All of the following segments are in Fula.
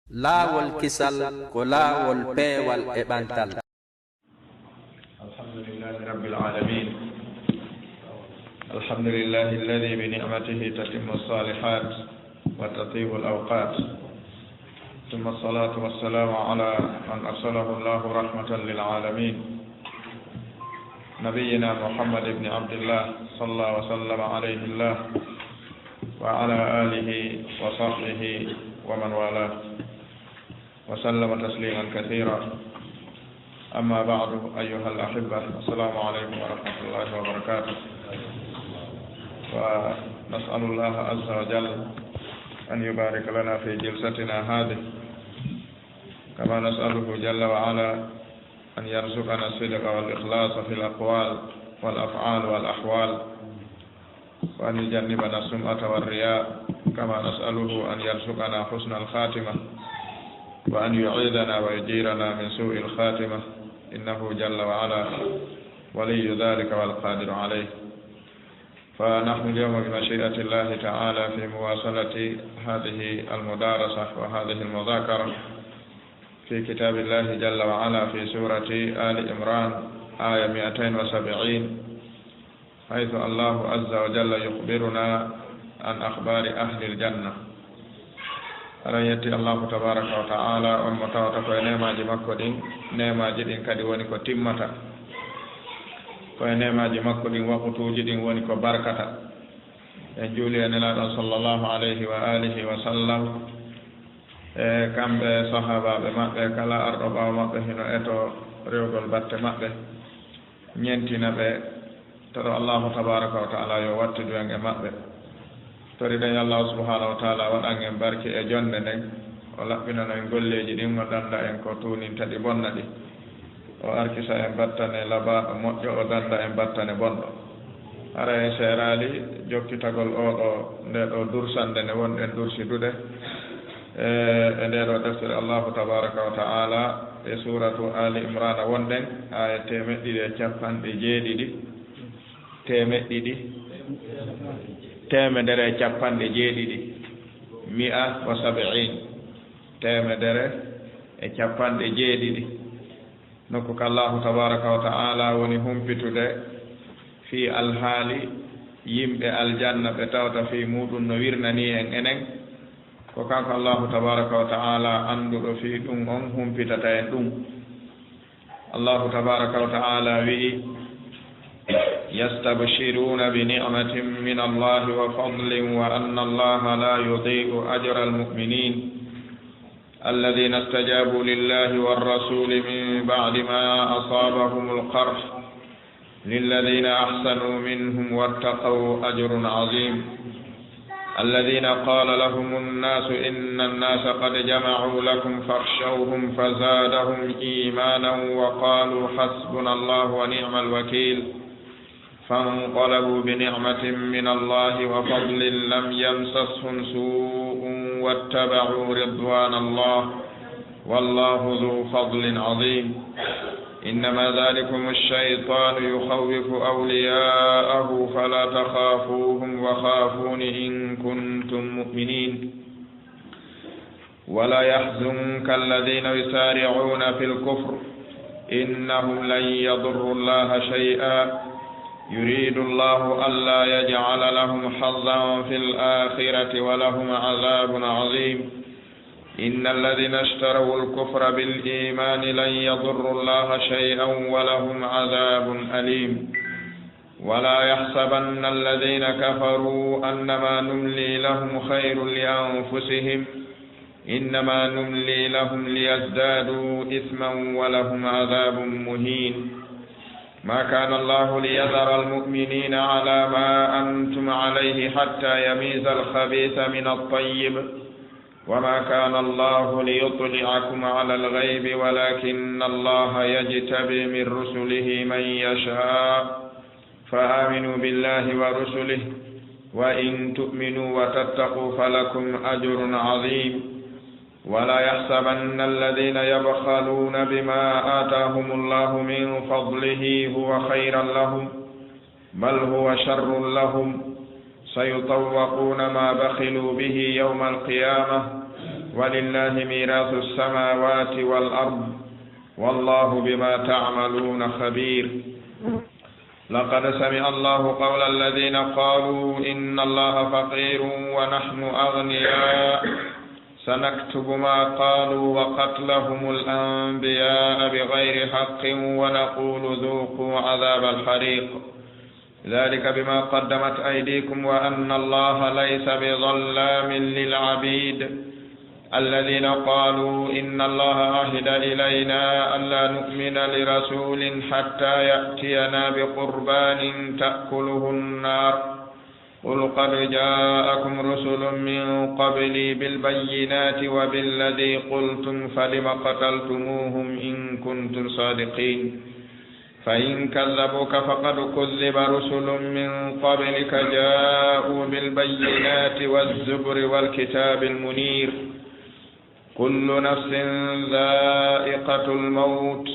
laawol kisal ko laawol peewal e ɓantal. alhamdulillahi rabbil alamin alhamdulillahi alladi bi ni'matihi tatimmu as-salihat wa tatibu al-awqat ثم الصلاة والسلام على من أرسله الله رحمة للعالمين نبينا محمد بن عبد الله صلى الله وسلم عليه الله وعلى آله وصحبه ومن والاه وسلم تسليما كثيرا. أما بعد أيها الأحبة، السلام عليكم ورحمة الله وبركاته. ونسأل الله عز وجل أن يبارك لنا في جلستنا هذه، كما نسأله جل وعلا أن يرزقنا الصدق والإخلاص في الأقوال والأفعال والأحوال، وأن يجنبنا السمعة والرياء، كما نسأله أن يرزقنا حسن الخاتمة، وأن يعيذنا ويجيرنا من سوء الخاتمة، إنه جل وعلا ولي ذلك والقادر عليه. فنحن اليوم بمشيئة الله تعالى في مواصلة هذه المدارسة وهذه المذاكرة في كتاب الله جل وعلا في سورة آل عمران آية 270، حيث الله عز وجل يخبرنا عن أخبار أهل الجنة. ألا يأتي الله تبارك وتعالى ومتوتك نعمة مكودين نعمة جدين كدي ونكو تمتا نعمة مكودين وقتو جدين ونكو بركة en juuli en nelaɗon sallllahu alayhi wa alihi wa sallam e kamɓe sahabaɓe maɓɓe kala arɗo ɓaawo maɓɓe hino eto rewgol batte maɓɓe ñentina ɓe toɗo allahu tabaraka wa taala yo wattidu en e maɓɓe. toriɗen allahu subhanahu wa taala waɗan en barke e jonde nden, o laɓɓinano en golleji ɗin o danda en ko tunintaɗi bonna ɗi, o arkisa en battane labaɗo moƴƴo, o danda en battane bonɗo. ara en seerali jokkitagol oɗo nde ɗo dursande nde wonɗen dursidude e nde ɗo deftere allahu tabaraka wa taala e suratu ali imrana wonɗen aya 270 temedere capanɗe jeeɗiɗi 170 temedere e capanɗe jeeɗiɗi. nokku ko allahu tabaraka wa taala woni humpitude fi alhaali yimɓe aljanna ɓe tawta fi muɗum no wirnani en enen, ko kanko allahu tabaraka wa taala annduɗo fi ɗum on humpitata en ɗum. allahu tabaraka wa taala wi'i yastabshiruna bi ni'matin min allahi wa fadlin wa anna allaha la yudi'u ajra almu'minin alladhina istajabu lillahi warrasuli min ba'di ma asabahum alqarh للذين أحسنوا منهم واتقوا أجر عظيم الذين قال لهم الناس إن الناس قد جمعوا لكم فاخشوهم فزادهم إيمانا وقالوا حسبنا الله ونعم الوكيل فانقلبوا بنعمة من الله وفضل لم يمسسهم سوء واتبعوا رضوان الله والله ذو فضل عظيم إنما ذلكم الشيطان يخوف أولياءه فلا تخافوهم وخافون إن كنتم مؤمنين ولا يحزنك الذين يسارعون في الكفر إنهم لن يضروا الله شيئا يريد الله ألا يجعل لهم حظا في الآخرة ولهم عذاب عظيم إن الذين اشتروا الكفر بالإيمان لن يضروا الله شيئا ولهم عذاب أليم ولا يحسبن الذين كفروا أنما نملي لهم خير لأنفسهم إنما نملي لهم ليزدادوا إثما ولهم عذاب مهين ما كان الله ليذر المؤمنين على ما أنتم عليه حتى يميز الخبيث من الطيب وما كان الله ليطلعكم على الغيب ولكن الله يجتبي من رسله من يشاء فآمنوا بالله ورسله وإن تؤمنوا وتتقوا فلكم أجر عظيم ولا يحسبن الذين يبخلون بما آتاهم الله من فضله هو خيرا لهم بل هو شر لهم سيطوقون ما بخلوا به يوم القيامة ولله ميراث السماوات والأرض والله بما تعملون خبير لقد سمع الله قول الذين قالوا إن الله فقير ونحن أغنياء سنكتب ما قالوا وقتلهم الأنبياء بغير حق ونقول ذوقوا عذاب الحريق ذلك بما قدمت أيديكم وأن الله ليس بظلام للعبيد الذين قالوا إن الله عهد إلينا ألا نؤمن لرسول حتى يأتينا بقربان تأكله النار قل قد جاءكم رسل من قبلي بالبينات وبالذي قلتم فلم قتلتموهم إن كنتم صادقين فإن كذبوك فقد كذب رسل من قبلك جاءوا بالبينات والزبر والكتاب المنير كل نفس ذائقة الموت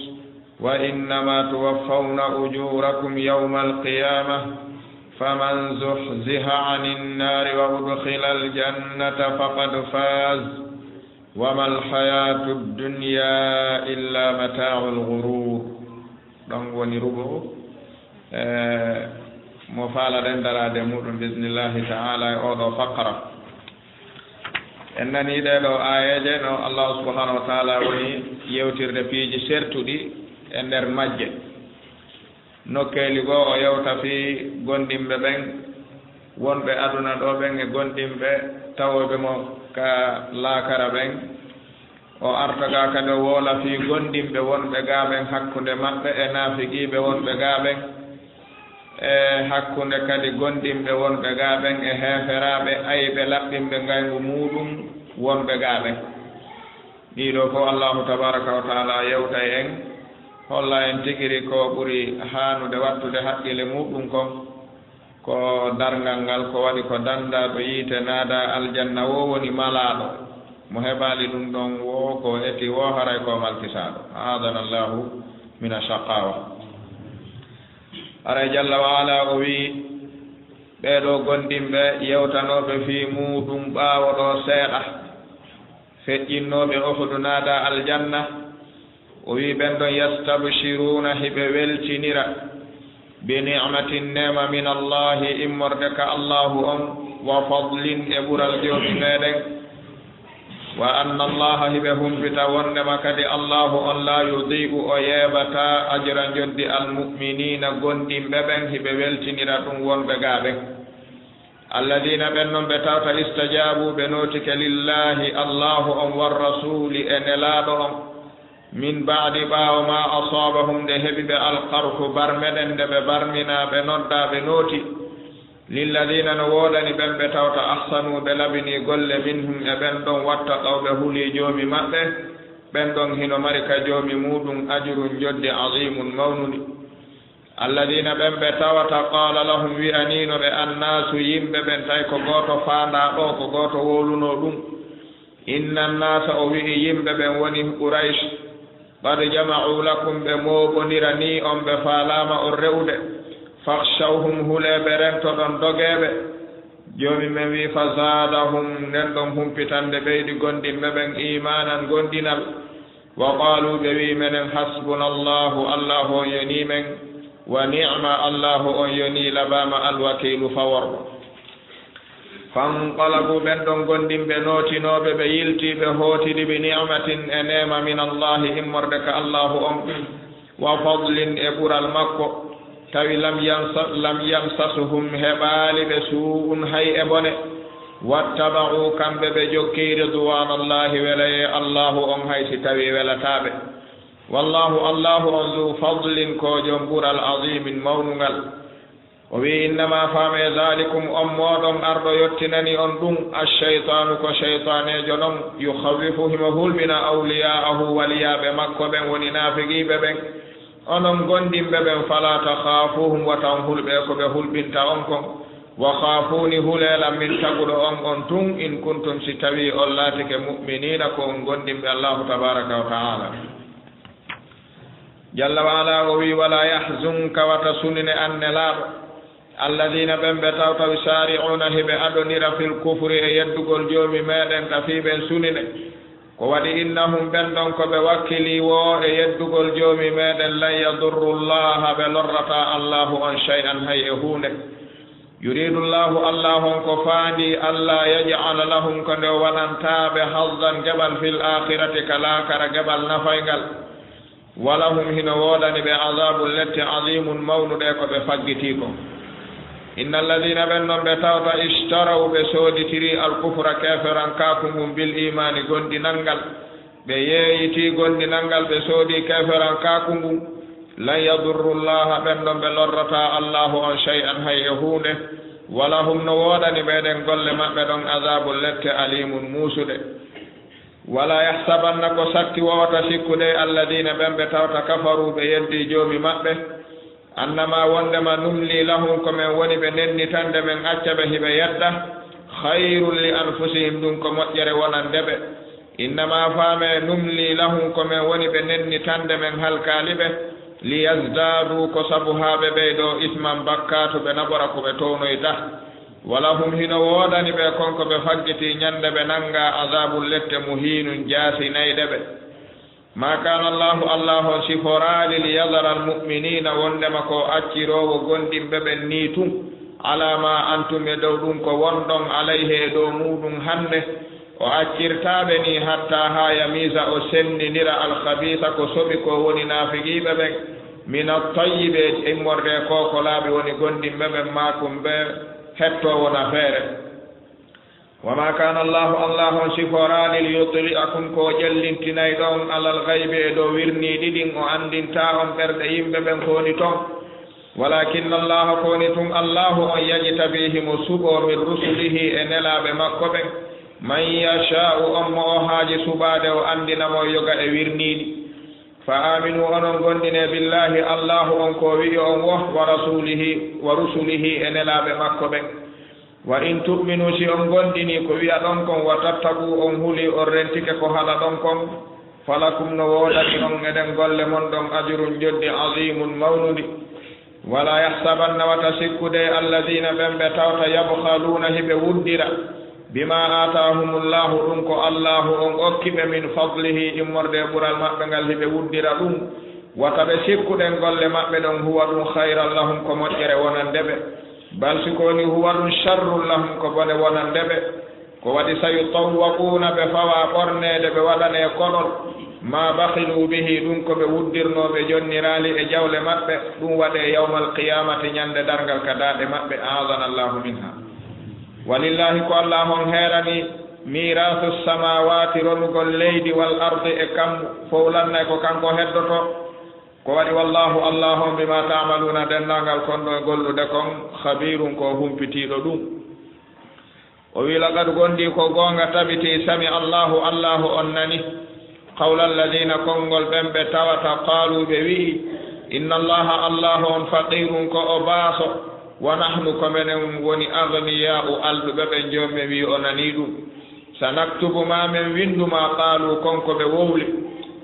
وإنما توفون أجوركم يوم القيامة فمن زحزح عن النار وأدخل الجنة فقد فاز وما الحياة الدنيا إلا متاع الغرور donc woni rubo mo faalaɗen darade muɗum bismillahi taala e oɗo faqara en nani ɗeɗo ayeje no Allah subhanahu wa taala woni yewtirde piiji sertuɗi e nder majje nokkeli goo o yewta fi gondimɓe ɓen wonɓe aduna ɗo ɓen e gonɗimɓe tawoɓe mo ka laakara ɓen o artaga kadi o woola fi gondimɓe wonɓe gaaɓen hakkunde maɓɓe e naafigiɓe wonɓe gaaɓen e hakkunde kadi gondimɓe wonɓe gaaɓen e heeferaɓe ayɓe laɓɓinɓe ngayngu muɗum wonɓe gaaɓen ɗiɗo fof allahu tabaraka wa taala yewta en holla en tigiri ko ɓuri haanude wattude haqqille muɗum kon ko darngal ngal ko waɗi ko danda ɗo yiite naada aljanna wo woni malaɗo mo heɓali ɗum ɗon wo ko eti wo haray ko malkisaɗo adana allahu min ashaqawa aray jalla wa ala o wi ɓeɗo gondimɓe yewtanoɓe fi muɗum ɓaawo ɗo seeɗa feƴƴinnoɓe ohudu naada aljanna o wi ɓen ɗon yastabshiruna hiɓe weltinira bi ni'matin nema min allahi immorde ka allahu on wa fadlin e ɓural joomi meɗen wa anna allaha hiɓe humpita wondema kadi allahu on la yudi'u o yeɓata ajra joddi almu'minina gondimɓe ɓen hiɓe weltinira ɗum wonɓe gaaɓen alladina ɓen noon ɓe tawta istajabu ɓe notike lillahi allahu on war rasuli e nelaɗo on min baadi ɓaawo ma asabahum nde heɓi ɓe alqarhu barmeɗen nde ɓe barmina ɓe nodda ɓe nooti lilladina no woɗani ɓen ɓe tawta ahsanu ɓe labini golle minhum e ɓen ɗon watta ɗawɓe huuli joomi maɓɓe ɓen ɗon hino mari ka joomi muɗum ajrun jodde azimun mawnudi alladina ɓen ɓe tawata qala lahum wi'anino ɓe annasu yimɓe ɓen tawi ko gooto faanda ɗo ko gooto woluno ɗum inna nnasa o wi'i yimɓe ɓen woni Quraysh qad jama'u lakum ɓe mooɓonira ni on ɓe faalama on rewde fakhshawhum huleɓe rento ɗon dogeɓe joomi men wi fa zadahum nden ɗon humpitande ɓeydi gondimɓe ɓen imanan gondinal wa qalu ɓe wi menen hasbuna allahu allahu on yoni men wa ni'ma allahu on yoni labama alwakilu faworɗo fanqalabu ɓen ɗon gondimɓe nootinoɓe ɓe yiltiɓe hootiri bi ni'matin e nema min allahi immorde ka allahu on wa fadlin e ɓural makko tawi lam yamsasuhum heɓaali ɓe suu'un hay e bone wattaba'u kamɓe ɓe jokki ridwanallahi welaye allahu on hay si tawi welataɓe wallahu allahu on zu fadlin ko jom ɓural azimin mawnungal o wi innama faame zalikum on moɗon arɗo yettinani on ɗum alcheytanu ko cheytanejo noon yuhawifu himo hulmina awliya'ahu waliyaɓe makko ɓen woni naafigiɓe ɓen onon gondimɓe ɓen fala takhafuhum watan hulɓe ko ɓe hulɓinta on kon wa khafuni hulelam min taguɗo on tun in kuntum si tawi on laatike mu'minina ko on gondimɓe allahu tabaraka wa ta'ala jalla wa ala o wi wala yahzunka wata sunine an nelaaɗo alladina ɓen ɓe tawtaw sari'una heɓe aɗonira fil kufri e yeddugol joomi meɗen ka fi ɓen sunine ko waɗi innahum ɓen ɗon ko ɓe wakkili wo e yeddugol joomi meɗen lan yadurru llaha ɓe lorrata allahu on shay'an hay e hunde yuridu llahu allahu on ko faandi allah yaj'ala lahum ko nde waɗantaɓe hazdan geɓal fil akhirati ka laakara geɓal nafaygal walahum hino woɗani ɓe azabu lette azimun mawnuɗe ko ɓe faggiti ko inna alladina ɓen noon ɓe tawta ishtaraw ɓe sooditiri alkufra keferan kakumum bil imani gondinalngal ɓe yeeyiti gondinalngal ɓe soodi keferan kakumum lan yadurru llaha ɓen ɗon ɓe lorrata allahu on shay'an hay e hunde walahum no woɗani ɓeɗen golle maɓɓe ɗon azabu lette alimun muusuɗe wala yahsabanna ko satti wowata sikkude alladina ɓen ɓe tawta kafaru ɓe yeddi joomi maɓɓe annama wondema numli lahum ko men woni ɓe nennitande men acca ɓe hiɓe yedda hayrun li anfusihim ɗum ko moƴƴere wonande ɓe innama faame numli lahum ko men woni ɓe nennitande men halkali ɓe liyazdadu ko sabu haa ɓe ɓeyɗo isman bakkatu ɓe naɓora ko ɓe townoyta walahum hino woodani ɓe konko ɓe faggiti ñande ɓe nanga azabu lette muhinun jaasinayde ɓe ma kana allahu allah on siforaali liyadara almuminina wondema ko accirowo gondinɓe ɓen ni tun ala ma antum e dow ɗum ko wonɗon alayhe e dow muɗum hande o accirtaɓe ni hatta ha yamisa o sennidira alhabisa ko soɓi ko woni naafigiɓe ɓen min attayiɓe immorde ko ko laaɓi woni gondinɓe ɓen makum ɓe hettowona feere wama kana allahu allah on siforani liyutli'akum ko ƴellintinayi ɗon alal gaybe e dow wirniɗi ɗin o andinta on ɓerɗe yimɓe ɓen kowoni toon walakinna allaha kowoni tun allahu on yajita bihimo suɓo min rusulihi e nelaɓe makko ɓen man yasha'u on mo o haaji suɓade o andinamo yoga e wirniɗi fa aminu onon gondine billahi allahu on ko wi'i on wo wa rusulihi e nelaɓe makko ɓen wa in tu'minu si on gondini ko wi'a ɗon kon wa tattaku on huli on rentike ko haɗa ɗon kon falakum no woɗani on eɗen golle mon ɗon ajrun joddi azimun mawnudi wala yahsabanna wata sikkude alladina ɓen ɓe tawta yabhaluna hiɓe wuddira bima atahumullahu ɗum ko allahu on okkiɓe min fadlihi immorde ɓural maɓɓe ngal hiɓe wuddira ɗum wata ɓe sikkuɗen golle maɓɓe ɗon huwa ɗum hayran lahum ko moƴƴere wonande ɓe bal sikoni huwa ɗum sharrun lahum ko bone wonande ɓe ko waɗi sayutawwaquna ɓe fawa ɓornede ɓe waɗane koɗol ma bahilu bihi ɗum ko ɓe wuddirnoɓe jonnirali e jawle maɓɓe ɗum waɗe yawmal qiyamati ñande dargal ka daaɗe maɓɓe adana allahu minha walillahi ko allah on heerani mirasu samawati ronugol leydi wal ardi e kammu fowlannay ko kanko heddoto ko waɗi wallahu allah on bima tamaluna denndangal konɗo e gollude kon khabirun ko humpitiɗo ɗum o wi laqad gondi ko goonga tabiti sami allahu on nani qawla alladina konngol ɓen ɓe tawata qaalu ɓe wi'i inna allaha allah on faqirun ko o baaso wa nahnu ko menen woni agniya'u alɗuɓe ɓen jomɓe wi o nani ɗum sanaktubu ma men winduma qaalu konko ɓe wowli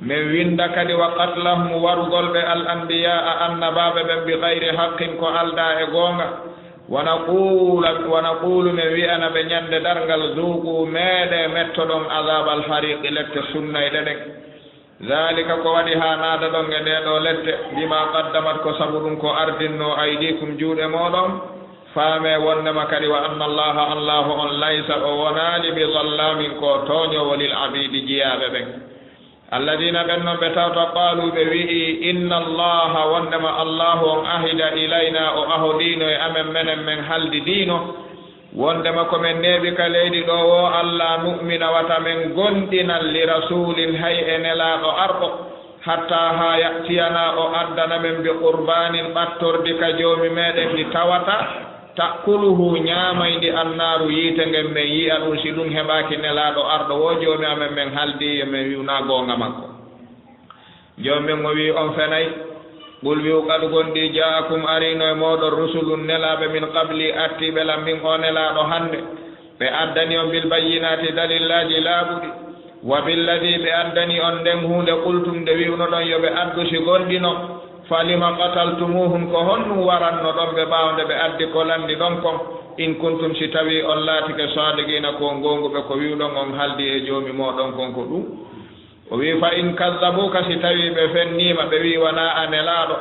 min winda kadi wa qatlahum warugol ɓe al anbiya'a annabaɓe ɓen bi gayri haqqin ko alda e goonga wa naqulu min wi'ana ɓe ñande dargal zuuqu meeɗe mettoɗon azab al hariqi lette sunnayɗe ɗen zalika ko waɗi ha naada ɗon e ndeɗo lette bima qaddamat ko sabu ɗum ko ardinno aydikum juuɗe moɗon faame wondema kadi wa anna allaha allahu on laysa o wonani bi zallamin ko tooñowo lil abidi jiyaɓe ɓen alladina ɓen noon ɓe tawta qaalu ɓe wi'i inna allaha wondema allahu on ahida ilayna o ahodino e amen menen men haldi diino wondema komin neeɓi ka leydi ɗo wo allah nu'mina wata men gondinan li rasulin hay e nelaɗo arɗo hatta ha ya'tiyana o addana men bi qurbanin ɓattordi ka joomi meɗen ɗi tawata takkuluhu ñaamayndi annaru yiite ngen men yi'a ɗum si ɗum heɓaki nelaɗo arɗo wo joomi amen men haaldi men wiwna goonga makko joomi men o wi on fenay ɓul wiw kadu gonɗi jaakum arino e moɗon rusulun nelaɓe min qabli artiɓe lam min o nelaɗo hande ɓe addani on bil bayyinati dalillaji laaɓuɗi wa billadi ɓe addani on nden hunde qultum nde wiwno ɗon yoɓe addu si gonɗino falima qataltumuhum ko honnu waranno ɗon ɓe ɓawnde ɓe addi ko landi ɗon kon in kuntum si tawi on laatike sadiqina ko gonguɓe ko wiwɗon on haldi e joomi moɗon kon ko ɗum o wi fa in kaddabuka si tawi ɓe fennima ɓe wi wona a nelaaɗo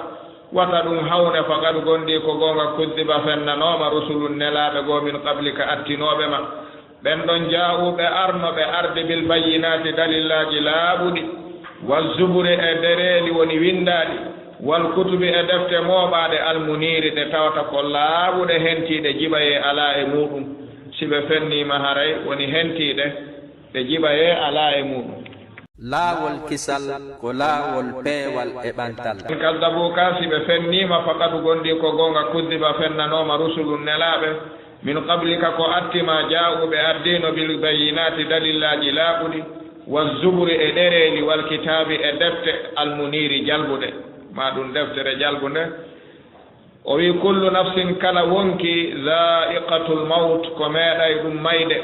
wata ɗum hawne faqad gondi ko gonga kuddiba fennanoma rusulun nelaaɓe goo min qablika attinoɓe ma ɓen ɗon jaa'uɓe arnoɓe arde bil bayyinati dalillaji laaɓuɗi wal zuburi e dereeli woni windaɗi wal kutubi e defte mooɓaɗe almuniri ɗe tawata ko laaɓuɗe hentiɗe jiɓaye ala e muɗum si ɓe fennima haray woni hentiɗe ɗe jiɓaye ala e muɗum laawol kisal ko laawol peewal e ɓantal in kaddabu ka si ɓe fennima faqad gondi ko gonga kuddiba fennanoma rusulun nelaaɓe min qablika ko attima jaa'uɓe addino bil bayyinati dalillaji laaɓuɗi wal zuburi e ɗereeli wal kitabi e defte almuniri jalbuɗe ma ɗum deftere jalbunde o wi kullu nafsin kala wonki za'iqatul maut ko meeɗay ɗum mayde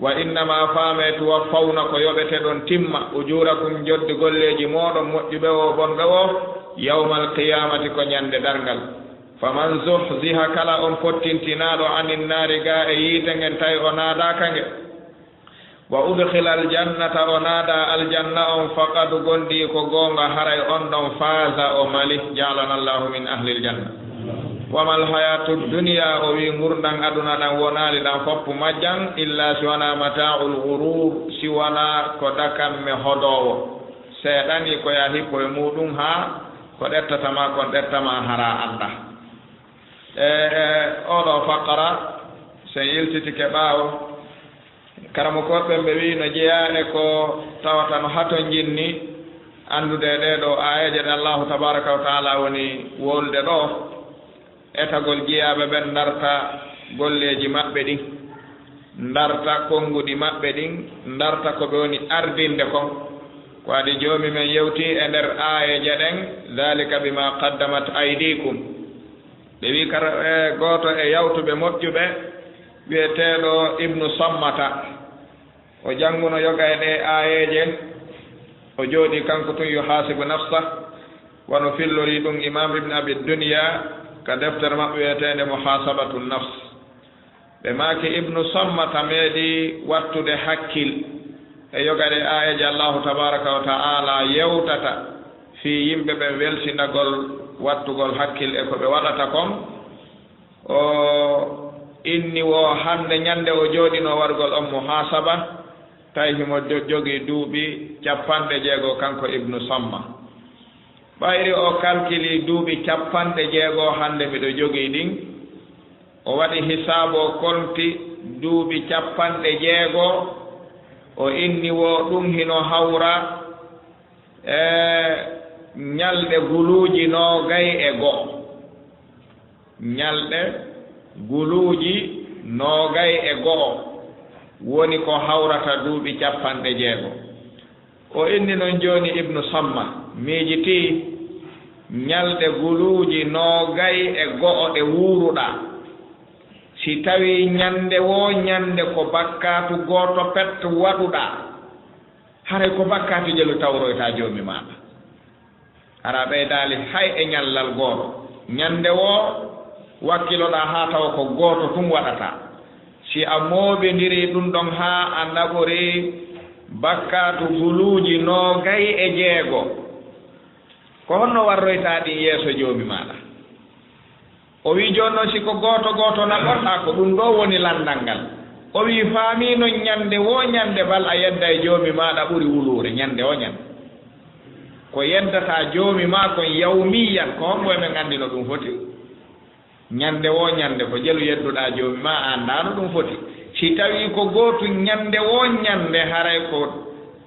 wa innama faame tuwaffawna ko yoɓete ɗon timma ujurakum joddi golleji moɗon moƴƴuɓe o bonɓe o yawmal qiyamati ko ñande dargal faman zuhziha kala on pottintinaɗo anin naari ga e yiite ngen tawi o naadaka nge wa udkhila aljannata o naada aljanna on faqad gondi ko gonga haray on ɗon faasa o mali jalana allahu min ahli aljanna wamal hayatu dunia o wi gurdan aduna ɗan wonali ɗan foppu majjan illa si wona mata'ul ghurur si wona ko dakamme hodowo seeɗani ko ya hippo e muɗum ha ko ɗettatama kon ɗettama hara anda oɗo faqara sen yiltitike ɓaawo karamo koɓɓe ɓe wi no jeeyaɗe ko tawata no hato jinni andude ɗeɗo ayeje ɗe allahu tabaraka wa taala woni wolde ɗo etagol jeeyaɓe ɓen darta golleji maɓɓe ɗin darta konnguɗi maɓɓe ɗin darta ko ɓe woni ardinde kon ko adi joomi men yewti e nder ayeje ɗen dhalika bima qaddamat aydikum ɓe wi kara goto e yawtuɓe moƴƴuɓe wiyeteɗo ibnu sammata o jannguno yoga e ɗe ayeje o jooɗi kanko tun yuhasibu nafsa wono fillori ɗum imam ibne abi dunia ka deftere maɓɓe wiyetede muhasabatu nafs ɓe maaki ibnu sammata meeɗi wattude hakkil e yogaɗe ayeje allahu tabaraka wa taala yewtata fi yimɓe ɓe welsinagol wattugol hakkil e ko ɓe waɗata kon o inni wo hande ñande o jooɗino wargol on muhasaba tawi himo jogii duuɓi 60 kanko ibnu samma ɓayri o calculi duuɓi 60 hande miɗo jogii ɗin o waɗi hisabu o konti duuɓi 60 o inni wo ɗum hino hawra e ñalɗe guluuji 21 ñalɗe guluuji 21 woni ko hawrata duuɓi 60 o inni noon jooni ibnu samma miijiti ñalɗe guluuji 21 ɗe wuuruɗaa si tawi ñande wo ñande ko bakkatu gooto pet waɗuɗaa haray ko bakkatu jelu tawroyta joomi maaɗa ara ɓeydaali hay e ñallal gooto ñande wo wakkiloɗaa haa tawa ko gooto tum waɗata si a mooɓindiri ɗum ɗon haa a naɓori bakkatu guluuji 26 ko honno warroytaa ɗin yeeso joomi maaɗa o wi jooni noon si ko gooto naɓorɗaa ko ɗum ɗo woni landal ngal o wi faamiino ñande wo ñande bal a yedda e joomi maaɗa ɓuri wuluure ñande o ñande ko yeddataa joomi maa kon yawmiyan ko hombo emen nganndi no ɗum foti ñande wo ñande ko jelu yedduɗaa joomi maa a anndaano ɗum foti si tawii ko gootu ñande wo ñande haray ko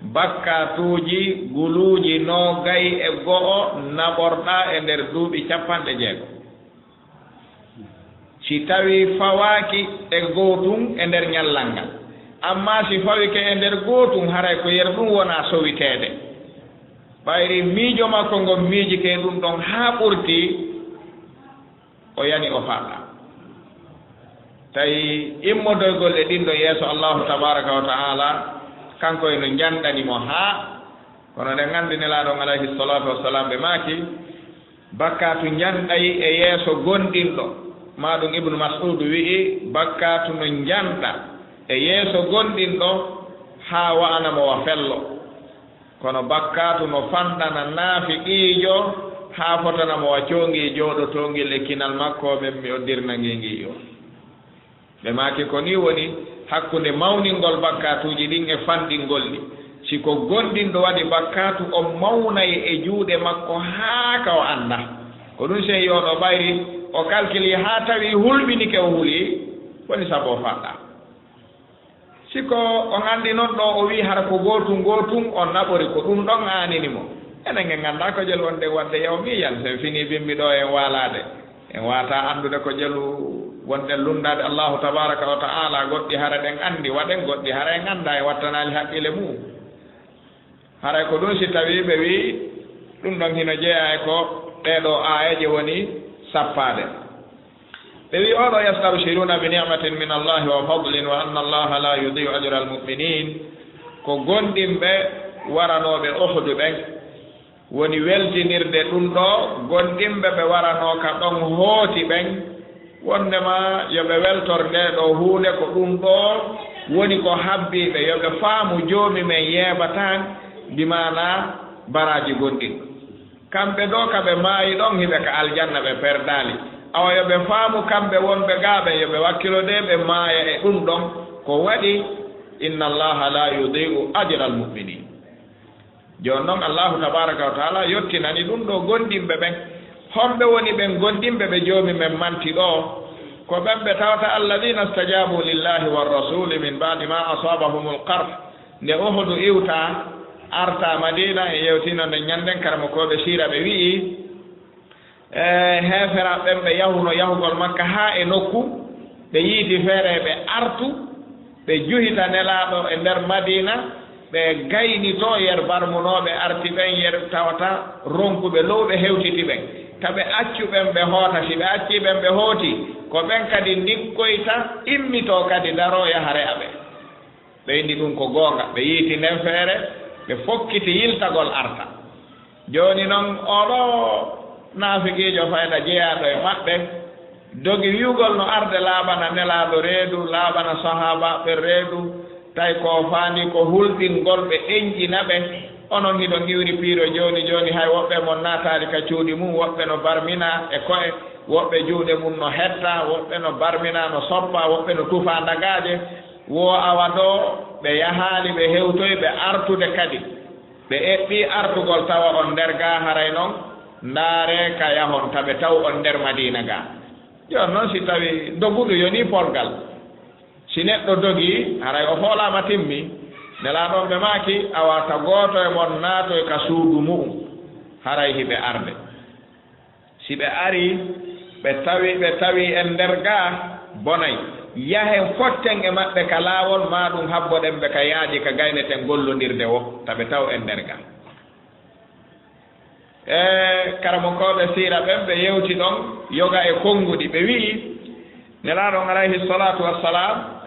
bakkatuuji guluuji 21 naɓorɗaa e nder duuɓi 60 si tawii fawaaki e gootum e nder ñallal ngal amma si fawike e nder gootum haray ko yer ɗum wonaa sowiteede ɓayri miijo makko ngon miiji ke ɗum ɗon haa ɓurti o yani o faaɗa tawi immodoygol e ɗin ɗo yeeso allahu tabaraka wa taala kanko eno janɗanimo haa kono nde nganndi nelaaɗon alayhi salatu wassalam ɓe maaki bakkatu ñanɗay e yeeso gonɗinɗo maɗum ibnu mas'ud wi'i bakkatu no ñanɗa e yeeso gonɗinɗo haa wa'anamo wa fello kono bakkatu no fanɗana naafiqiijo haa fotanamo wa coongi jooɗo tongil e kinal makko men mi oddirnangi ngi o ɓe maaki ko ni woni hakkunde mawningol bakkatuji ɗin e fanɗingol ɗi siko gonɗinɗo waɗi bakkatu o mawnay e juuɗe makko haa ka o annda ko ɗum sey yoɗo ɓayri o calculi haa tawi hulɓinike o huli woni sabu o faɗɗa siko on anndi noon ɗo o wi hara ko gootum on naɓori ko ɗum ɗon aanini mo enen en ngannda ko jelu wonde wadde yawmiyan sen fini bimmi ɗo en waalade en wata anndude ko jelu wonɗen lundade allahu tabaraka wa ta'ala goɗɗi hara ɗen anndi waɗen goɗɗi hara en annda e wattanali haqqille mum haray ko ɗum si tawi ɓe wi ɗum ɗon hino jeeya e ko ɗeɗo aayaji woni sappade ɓe wi oɗo yastabshiruna bi ni'matin min allahi wa fadlin wa anna allaha la yudiu ajra almuminin ko gonɗinɓe waranoɓe ohdu ɓen woni weltinirde ɗum ɗo gonɗinɓe ɓe warano ka ɗon hooti ɓen wondema yoɓe weltor nde ɗo huunde ko ɗum ɗo woni ko habbiɓe yoɓe faamu joomi men yeebatan bimana baraji gonɗin kamɓe ɗo kaɓe maayi ɗon hiɓe ka aljanna ɓe perdali awa yoɓe faamu kamɓe wonɓe gaaɓe yoɓe wakkilode ɓe maaya e ɗum ɗon ko waɗi inna allaha la yudiu ajra almuminin joni noon allahu tabaraka wa taala yettinani ɗum ɗo gonɗinɓe ɓen homɓe woni ɓen gonɗinɓe ɓe joomi men manti ɗo ko ɓen ɓe tawata alladina stajabu lillahi warrasuli min badi ma asabahum lkarf nde ohodu iwta arta madina e yewtino nde ñanden karamakoɓe sira ɓe wi'i heefera ɓen ɓe yahuno yahugol makka haa e nokku ɓe yiiti feere ɓe artu ɓe juhita nelaɗo e nder madina ɓe gayni to yer barmunoɓe arti ɓen yer tawata ronkuɓe lowɓe hewtiti ɓen taɓe accu ɓen ɓe hoota si ɓe acci ɓen ɓe hooti ko ɓen kadi ndikkoyta immito kadi daro yahare aɓe ɓe indi ɗum ko goonga ɓe yiiti nden feere ɓe fokkiti yiltagol arta jooni noon oɗo naafikiijo fayda jeyaɗo e maɓɓe dogi wiwgol no arde laaɓana nelaaɗo reedu laaɓana sahabaɓe reedu tawi ko faandi ko hulɗingol ɓe ɗeñƴina ɓe onon hiɗo ngiwri piiro jooni hay woɓɓe mon naataali ka cuuɗi mum woɓɓe no barmina e koye woɓɓe juuɗe mum no hetta woɓɓe no barmina no soppa woɓɓe no tufa ndagaaje wo awa ɗo ɓe yahaali ɓe hewtoyi ɓe artude kadi ɓe eɓɓi artugol tawa on nder gaa haray noon ndaare ka yahon taɓe taw on nder madina gaa jooni noon si tawi doguɗo yoni polgal si neɗɗo dogi haray o hoolama timmi nelaaɗon ɓe maaki a warta gooto e mon naatoy ka suudu mum haray hiɓe arde si ɓe ari ɓe tawi en nder gaa bonay yahen fotten e maɓɓe ka laawol ma ɗum habboɗen ɓe ka yaaji ka gayneten gollondirde wo taɓe taw en nder gaa karamokoɓe siira ɓen ɓe yewti ɗon yoga e konnguɗi ɓe wi'i nelaaɗon alayhi salatu wassalam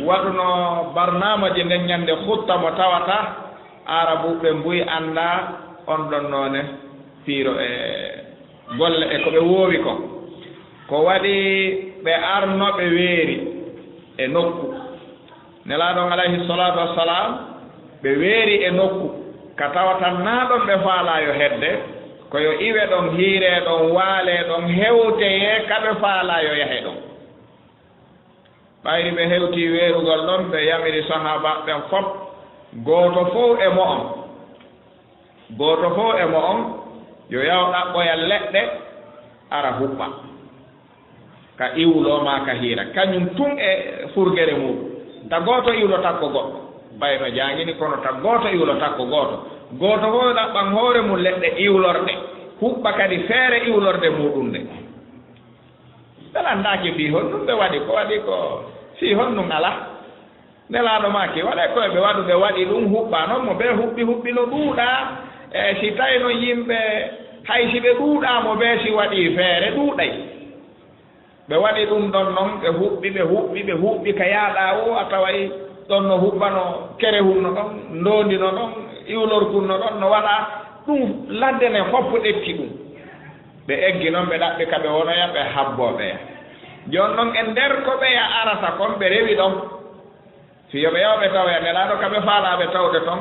waɗuno barnamaji nden ñande hutta mo tawata arabuɓe mbuyi annda on ɗon noone piiro e golle e ko ɓe woowi ko waɗi ɓe arno ɓe weeri e nokku nelaaɗon alayhi salatu wassalam ɓe weeri e nokku ka tawata naa ɗon ɓe faalayo hedde koyo iwe ɗon hiire ɗon waale ɗon hewteye kaɓe faalayo yahe ɗon ɓayri ɓe hewti weerugol ɗon ɓe yamiri sahaba ɓen fof gooto fof e mo on yo yaw ɗaɓɓoyal leɗɗe ara huɓɓa ka iwloma ka hiira kañum tun e furgere muɗum ta gooto iwlo takko goɗɗo ɓayno jangini kono ta gooto iwlo takko gooto fof ɗaɓɓan hoore mum leɗɗe iwlorɗe huɓɓa kadi feere iwlorde muɗum nde ɓelandaki fi hon ɗum ɓe waɗi ko fi hon ɗum ala nelaaɗo maki waɗe koye ɓe waɗu ɓe waɗi ɗum huɓɓa noon mo ɓe huɓɓi no ɗuuɗa e si tawi no yimɓe hay si ɓe ɗuuɗamo ɓe si waɗi feere ɗuuɗay ɓe waɗi ɗum ɗon noon ɓe huɓɓi ka yaaɗa o a taway ɗon no huɓɓano kerehunno ɗon ndondino ɗon iwlorkunno ɗon no waɗa ɗum ladde ne fof ɗekki ɗum ɓe eggi noon ɓe ɗaɓɓi ka ɓe wonoya ɓe habboɓeya joni noon e nder ko ɓeya arata kon ɓe rewi ɗon si yoɓe yawɓe tawoya nelaɗo kaɓe faalaɓe tawde toon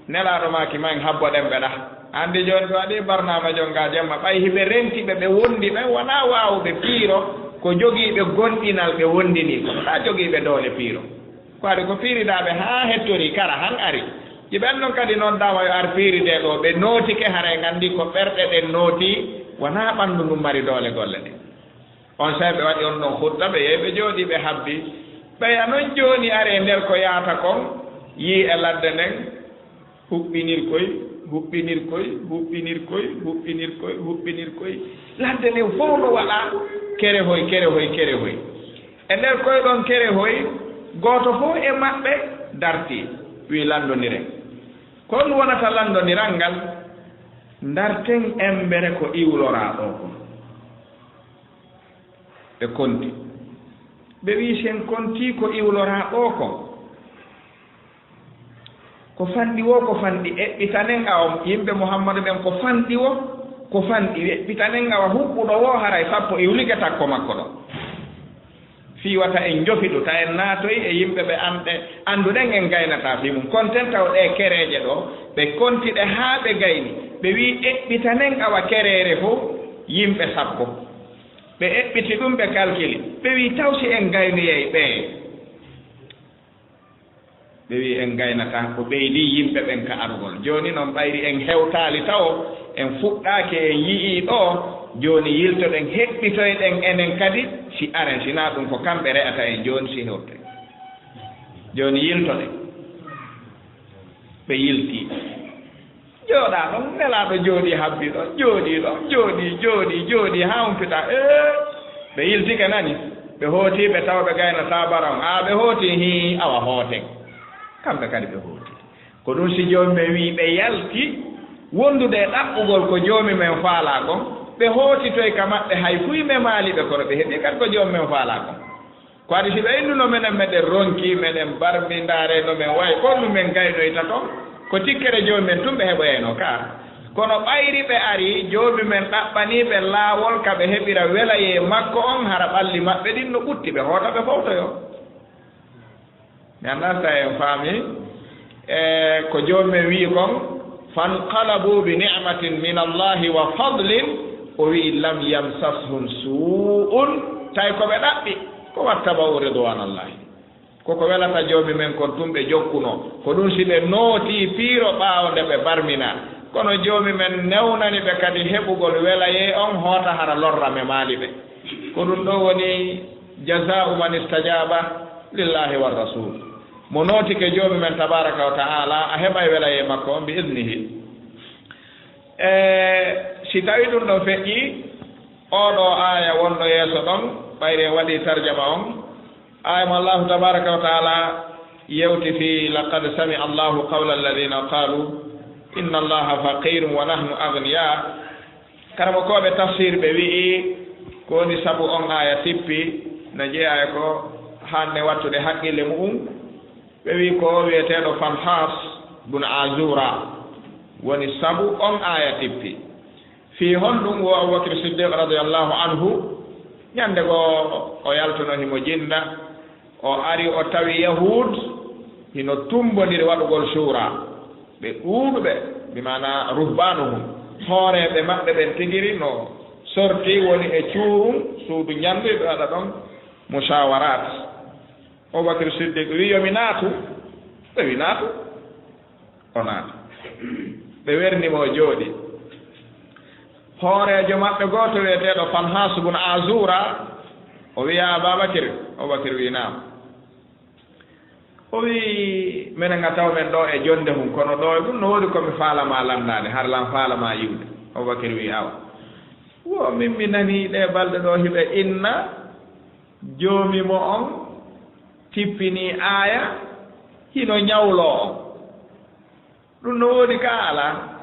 nelaɗo maki ma en habboɗen ɓeɗa andi joni ɓe waɗi barnama jonga jemma ɓay hiɓe rentiɓe ɓe wondi ɓen wona wawɓe piiro ko jogiiɓe gonɗinal ɓe wondini ko ɗa jogiiɓe doole piiro ko adi ko piiridaɓe ha hettori kara han ari jiɓen noon kadi noon dama yo ar piiride ɗo ɓe nootike haray gandi ko ɓerɗe ɗen nooti wona ɓanndu ndum mari doole golle ɗe on sahi ɓe waɗi on ɗon hutta ɓe yehi ɓe jooɗi ɓe habbi ɓeya noon jooni are nder ko yaata kon yii e ladde nden huɓɓinirkoy huɓɓinirkoy huɓɓinirkoy huɓɓinirkoy huɓɓinirkoy ladde nden fof no waɗa kerehoy kerehoy kerehoy e nder koye ɗon kerehoy gooto fof e maɓɓe dartii wi lanndoniren ko ɗum wonata lanndoniral ngal darten embere ko iwloraa ɗo ko ɓe konti ɓe wii sen kontii ko iwloraa ɗo ko fanɗi wo ko fanɗi eɓɓitanen awa yimɓe mouhammadou ɓen ko fanɗi wo ko fanɗi eɓɓitanen awa huɓɓuɗo wo haray sappo iwlige takko makko ɗo fiiwata en jofiɗu ta en naatoyi e yimɓe ɓe annduɗen en gaynata fi mum konten taw ɗe kereeje ɗo ɓe kontiɗe haa ɓe gayni ɓe wii eɓɓitanen awa kereere fof yimɓe sappo ɓe eɓɓiti ɗum ɓe calculi ɓe wii taw si en gaynoyey ɓee ɓe wii en gaynata ko ɓeydi yimɓe ɓen ka argol jooni noon ɓayri en hewtaali taw en fuɗɗaake en yii ɗo jooni yiltoɗen heɓɓitoyɗen enen kadi si aren sina ɗum ko kamɓe re'ata en jooni si hewte jooni yiltoɗen ɓe yiltii jooɗaa ɗon nelaaɗo jooɗii habbi ɗon jooɗii haa umpita ɓe yiltike nani ɓe hootii ɓe taw ɓe gayna sabaram ɓe hootii hi awa hooten kamɓe kadi ɓe hootii ko ɗum si joomi men wii ɓe yalti wondude e ɗaɓɓugol ko joomi men faalaa kon ɓe hootitoy ka maɓɓe hay fuyɓe maaliɓe kono ɓe heɓi kadi ko joomi men faalaa kon ko adi si ɓe innduno menen meɗen ronki meɗen barmindaare no men wayi kon ɗum men gaynoyta toon ko tikkere joomi men tun ɓe heɓoyeno ka kono ɓayri ɓe ari joomi men ɗaɓɓaniiɓe laawol ka ɓe heɓira welaye makko on hara ɓalli maɓɓe ɗin no ɓutti ɓe hoota ɓe fawtoyo mi annda sa en faami ko joomi men wii kon fanqalabu bi nicmatin min allahi wa fadlin o wii lam yamsashum su'un tawi ko ɓe ɗaɓɓi ko wattabawu ridwanallahi koko welata joomi men kon tum ɓe jokkuno ko ɗum si ɓe nootii piiro ɓaawo nde ɓe barmina kono joomi men newnani ɓe kadi heɓugol welaye on hoota hara lorra me maali ɓe ko ɗum ɗo woni jazau man istajaba lillahi wa rasul mo nootike joomi men tabaraka wa taala a heɓay welaye makko on bi idnihi si tawi ɗum ɗo feƴƴi oɗo aya wonɗo yeeso ɗon ɓayre waɗi tarjama on aya mo allahu tabaraka wa taala yewti fi laqad sami allahu qawla alladina qalu inna allaha faqirum wa nahnu agniya karamo koɓe tafsir ɓe wi'i ko woni sabu on aya tippi no jeeya ko hanne wattude haqqille muɗum ɓe wi ko wiyeteɗo fanhas bun azura woni sabu on aya tippi fi honɗum wo aboubacry siddiq radiallahu anhu ñande go o yaltono himo jinda o ari o tawi yahud hino tumbodiri waɗugol suura ɓe ɗuuɗuɓe bimana ruhbanuhum hooreɓe maɓɓe ɓen tigiri no sorti woni e cuurum suudu ñandu ɓe waɗa ɗon musawarat aboubacry siddiq wi yomi naatu ɓe wi naatu o naatu ɓe wernimo o jooɗi hoorejo maɓɓe gooto wiyeteeɗo fanhas bun azura o wiya babacry aboubacry wi naam o wi minen a taw men ɗo e jonde mum kono ɗo e ɗum no woodi komi faalama landade har lan faalama yiwde aboubacry wi awa wo min mi nani ɗe balɗe ɗo hiɓe inna joomimo on tippini aya hino ñawlo on ɗum no woodi ka ala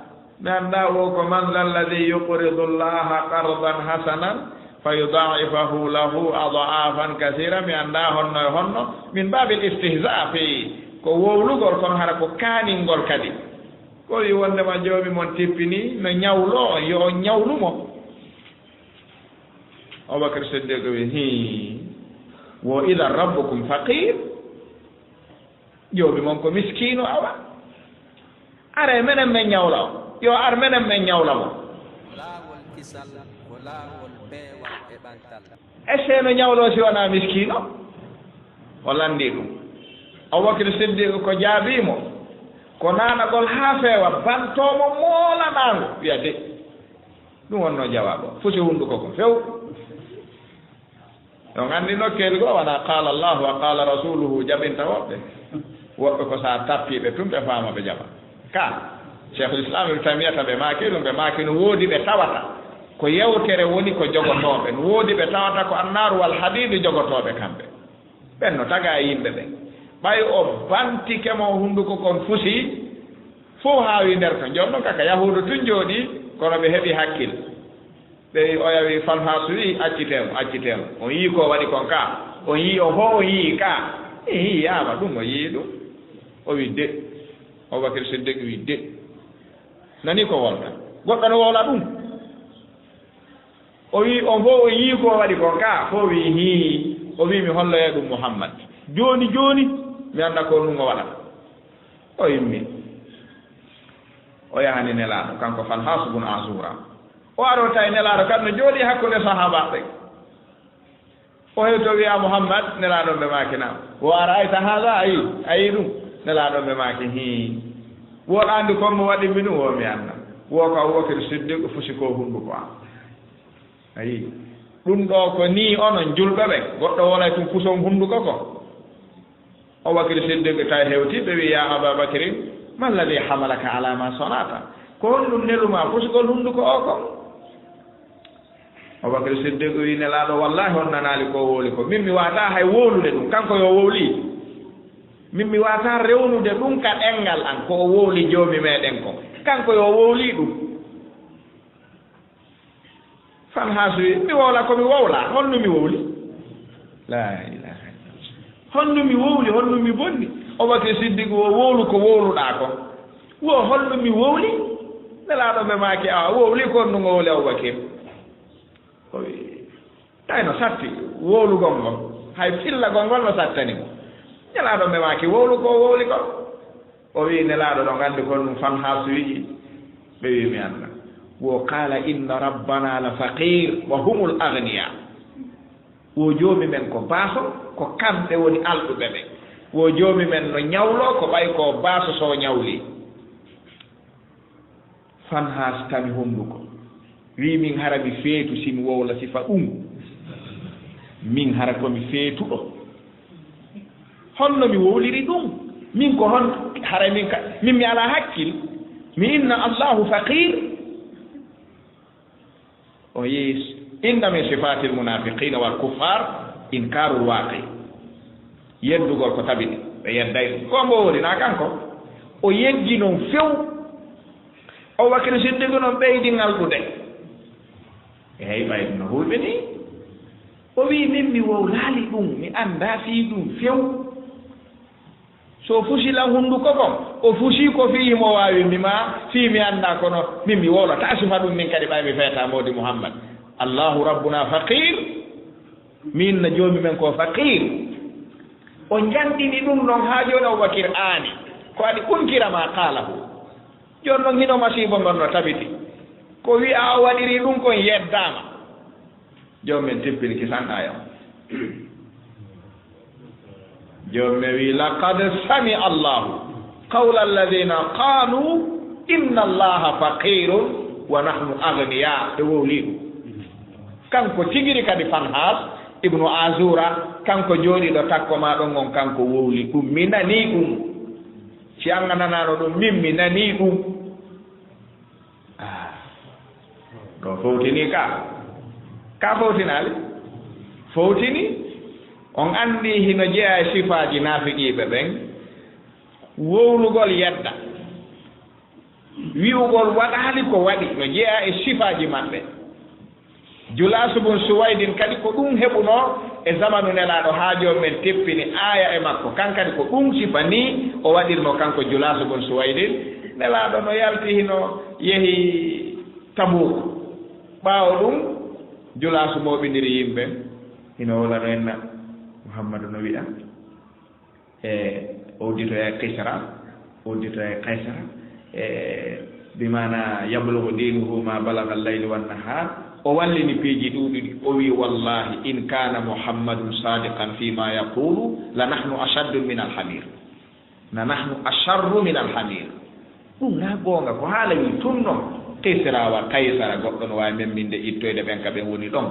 mi annda wo ko man alladi yuqridu llaha qardan hasanan fa yudaifahu lahu adaafan kasira mi annda honno e honno min babil istihza fi ko wowlugol kono hara ko kaaningol kadi ko wi wondema joomi mon tippini no ñawlo on yo on ñawlumo Abubakar Siddiq wi hi wo ila rabbukum faqir joomi mon ko miskino awa are menen men ñawla o yo ar menen men ñawla mo laawol kisal ko laawol peewal e ɓantal esseno ñawlo si wona miskino o landi ɗum Abubakar Siddiq ko jaabimo ko nanagol ha feewa bantomo moolanango wiya de ɗum wonno jawabo fusi hunduko ko few on anndi nokkeli goo wona qala llahu wa qala rasuluhu jaɓinta woɓɓe woɓɓe ko sa tappiɓe tum ɓe faama ɓe jaɓa ka cheikhul islam ibne tamiyata ɓe maaki ɗum ɓe maaki no woodi ɓe tawata ko yewtere woni ko jogotooɓe no woodi ɓe tawata ko annaru wal hadidu jogotooɓe kamɓe ɓen no taga e yimɓe ɓen ɓay o bantikemo hunnduko kon fusi fof haawi nder to jooni noon kaka yahuudu tun jooɗi kono ɓe heɓi hakkille ɓe o yawi falhasu wi accitemo on yii ko waɗi kon ka on yii o fo on yii ka yiyama ɗum o yii ɗum o wi de Abubakar Siddiq wi de nani ko wolta goɗɗo no wowla ɗum o wi on fo on yii ko waɗi kon ka fo wi hi o wi mi holloye ɗum Muhammad joni mi anda ko ɗum o waɗata o yimmi o yahani nelaɗo kanko Falhasu bun Azura o arota e nelaɗo kam no jooɗi hakkude sahaba ɓe o hewto wiya Muhammad nelaɗon ɓe maaki nam wo ara ayta haala ayi ɗum nelaɗon ɓe maaki hi woɗa andi kon mo waɗimi ɗum o mi anda wo ko Abubakar Siddiq fusi ko hunduko am ayi ɗum ɗo ko ni onon julɓe ɓe goɗɗo wonay tum puson hunduko ko Abubakar Siddiq tawi hewtiɓe wi ya Ababacry ma alladi hamalaka ala ma sonata ko honɗum neluma fusugol hunduko o ko Abubakar Siddiq wi nelaɗo wallahi on nanali ko wowli ko min mi wata hay wowlude ɗum kanko yo wowli min mi wata rewnude ɗum ka ɗengal an ko o wowli joomi meɗen ko kanko yo wowli ɗum Falhasu wi mi wowla komi wowla holno mi wowli la ilaha illallah holno mi wowli holno mi bonni Abubakar Siddiq wo wowlu ko wowluɗa ko wo holno mi wowli nelaɗo ɓe maaki awa wowli kon ɗum o wowli Abubakar o wi tawno satti wowlugol ngol hay fillagol ngol no sattani mo nelaɗo ɓe maaki wowlu ko wowli ko o wi nelaɗo ɗo gandi kon ɗum Falhasu wi ɓe wi mi anda wo qala inna rabbana la faqir wa humul agniya wo joomi men ko baaso ko kamɓe woni alɗuɓe ɓe wo joomi men no ñawlo ko ɓay ko baaso so ñawli Falhas tami honduko wi min hara mi feetu simi wowla sifa ɗum min hara komi feetuɗo honno mi wowliri ɗum min ko hon hara min mi ala hakkil mi inna allahu faqir o yees inna min sifati almunafiqina wal kuffar inkaru lwaqi yeddugol ko tabiti ɓe yedday ɗum ko mbo wolina kanko o yeggi noon few Abubakar Siddiq noon ɓeydi ngalɗude eyi ɓayɗum no huuɓe ni o wi min mi wowlaali ɗum mi annda fii ɗum few so fusilan hunnduko kon o fusi ko fii mo waawi mima fii mi annda kono min mi wowlata sifa ɗum min kadi ɓay mi feeta mawdi Muhammad allahu rabbuna faqir min no joomi men ko faqir o janɗini ɗum ɗon haa jooni Abubakar aani ko waɗi unkira ma qaalahu jooni noon hino masibo ngon no tabiti ko wi'a o waɗiri ɗum kon yeddama joom men teppini kisanɗayam joom me wi laqad sami allahu qawla alladina qalu inna allaha faqirun wa nahnu agniya ɓe wowli ɗum kanko tigiri kadi Falhas ibnu Azura kanko jooɗiɗo takko ma ɗon on kanko wowli ɗum mi nani ɗum si an nanano ɗum min mi nani ɗum ɗo fowtini ka fowtinali fowtini on andi hino jeeya e sifaji nafiqiɓe ɓen wowlugol yedda wi'ugol waɗali ko waɗi no jeeya e sifaji maɓɓe Julasu bun Suwaydin kadi ko ɗum heɓuno e zamanu nelaɗo haa joom men teppini aya e makko kankadi ko ɗum sifa ni o waɗirno kanko Julasu bun Suwaydin nelaɗo no yalti hino yehi Tabuk ɓaawo ɗum jula so moɓidiri yimɓe ino wolano enna Muhammadu no wiya oddito e Kisra oddito e Kaysara bimana yablugu dinuhu ma balaga al-layli wan-nahar o wallini piiji ɗuɗiɗi o wi wallahi in kana Muhammadun sadiqan fima yaqulu la nahnu ashaddu min al-hamir na nahnu asharru min al-hamir ɗum na goonga ko haala wi tunno Kisra wa Kaysara goɗɗo no wawi memminde ittoyde ɓen ka ɓen woni ɗon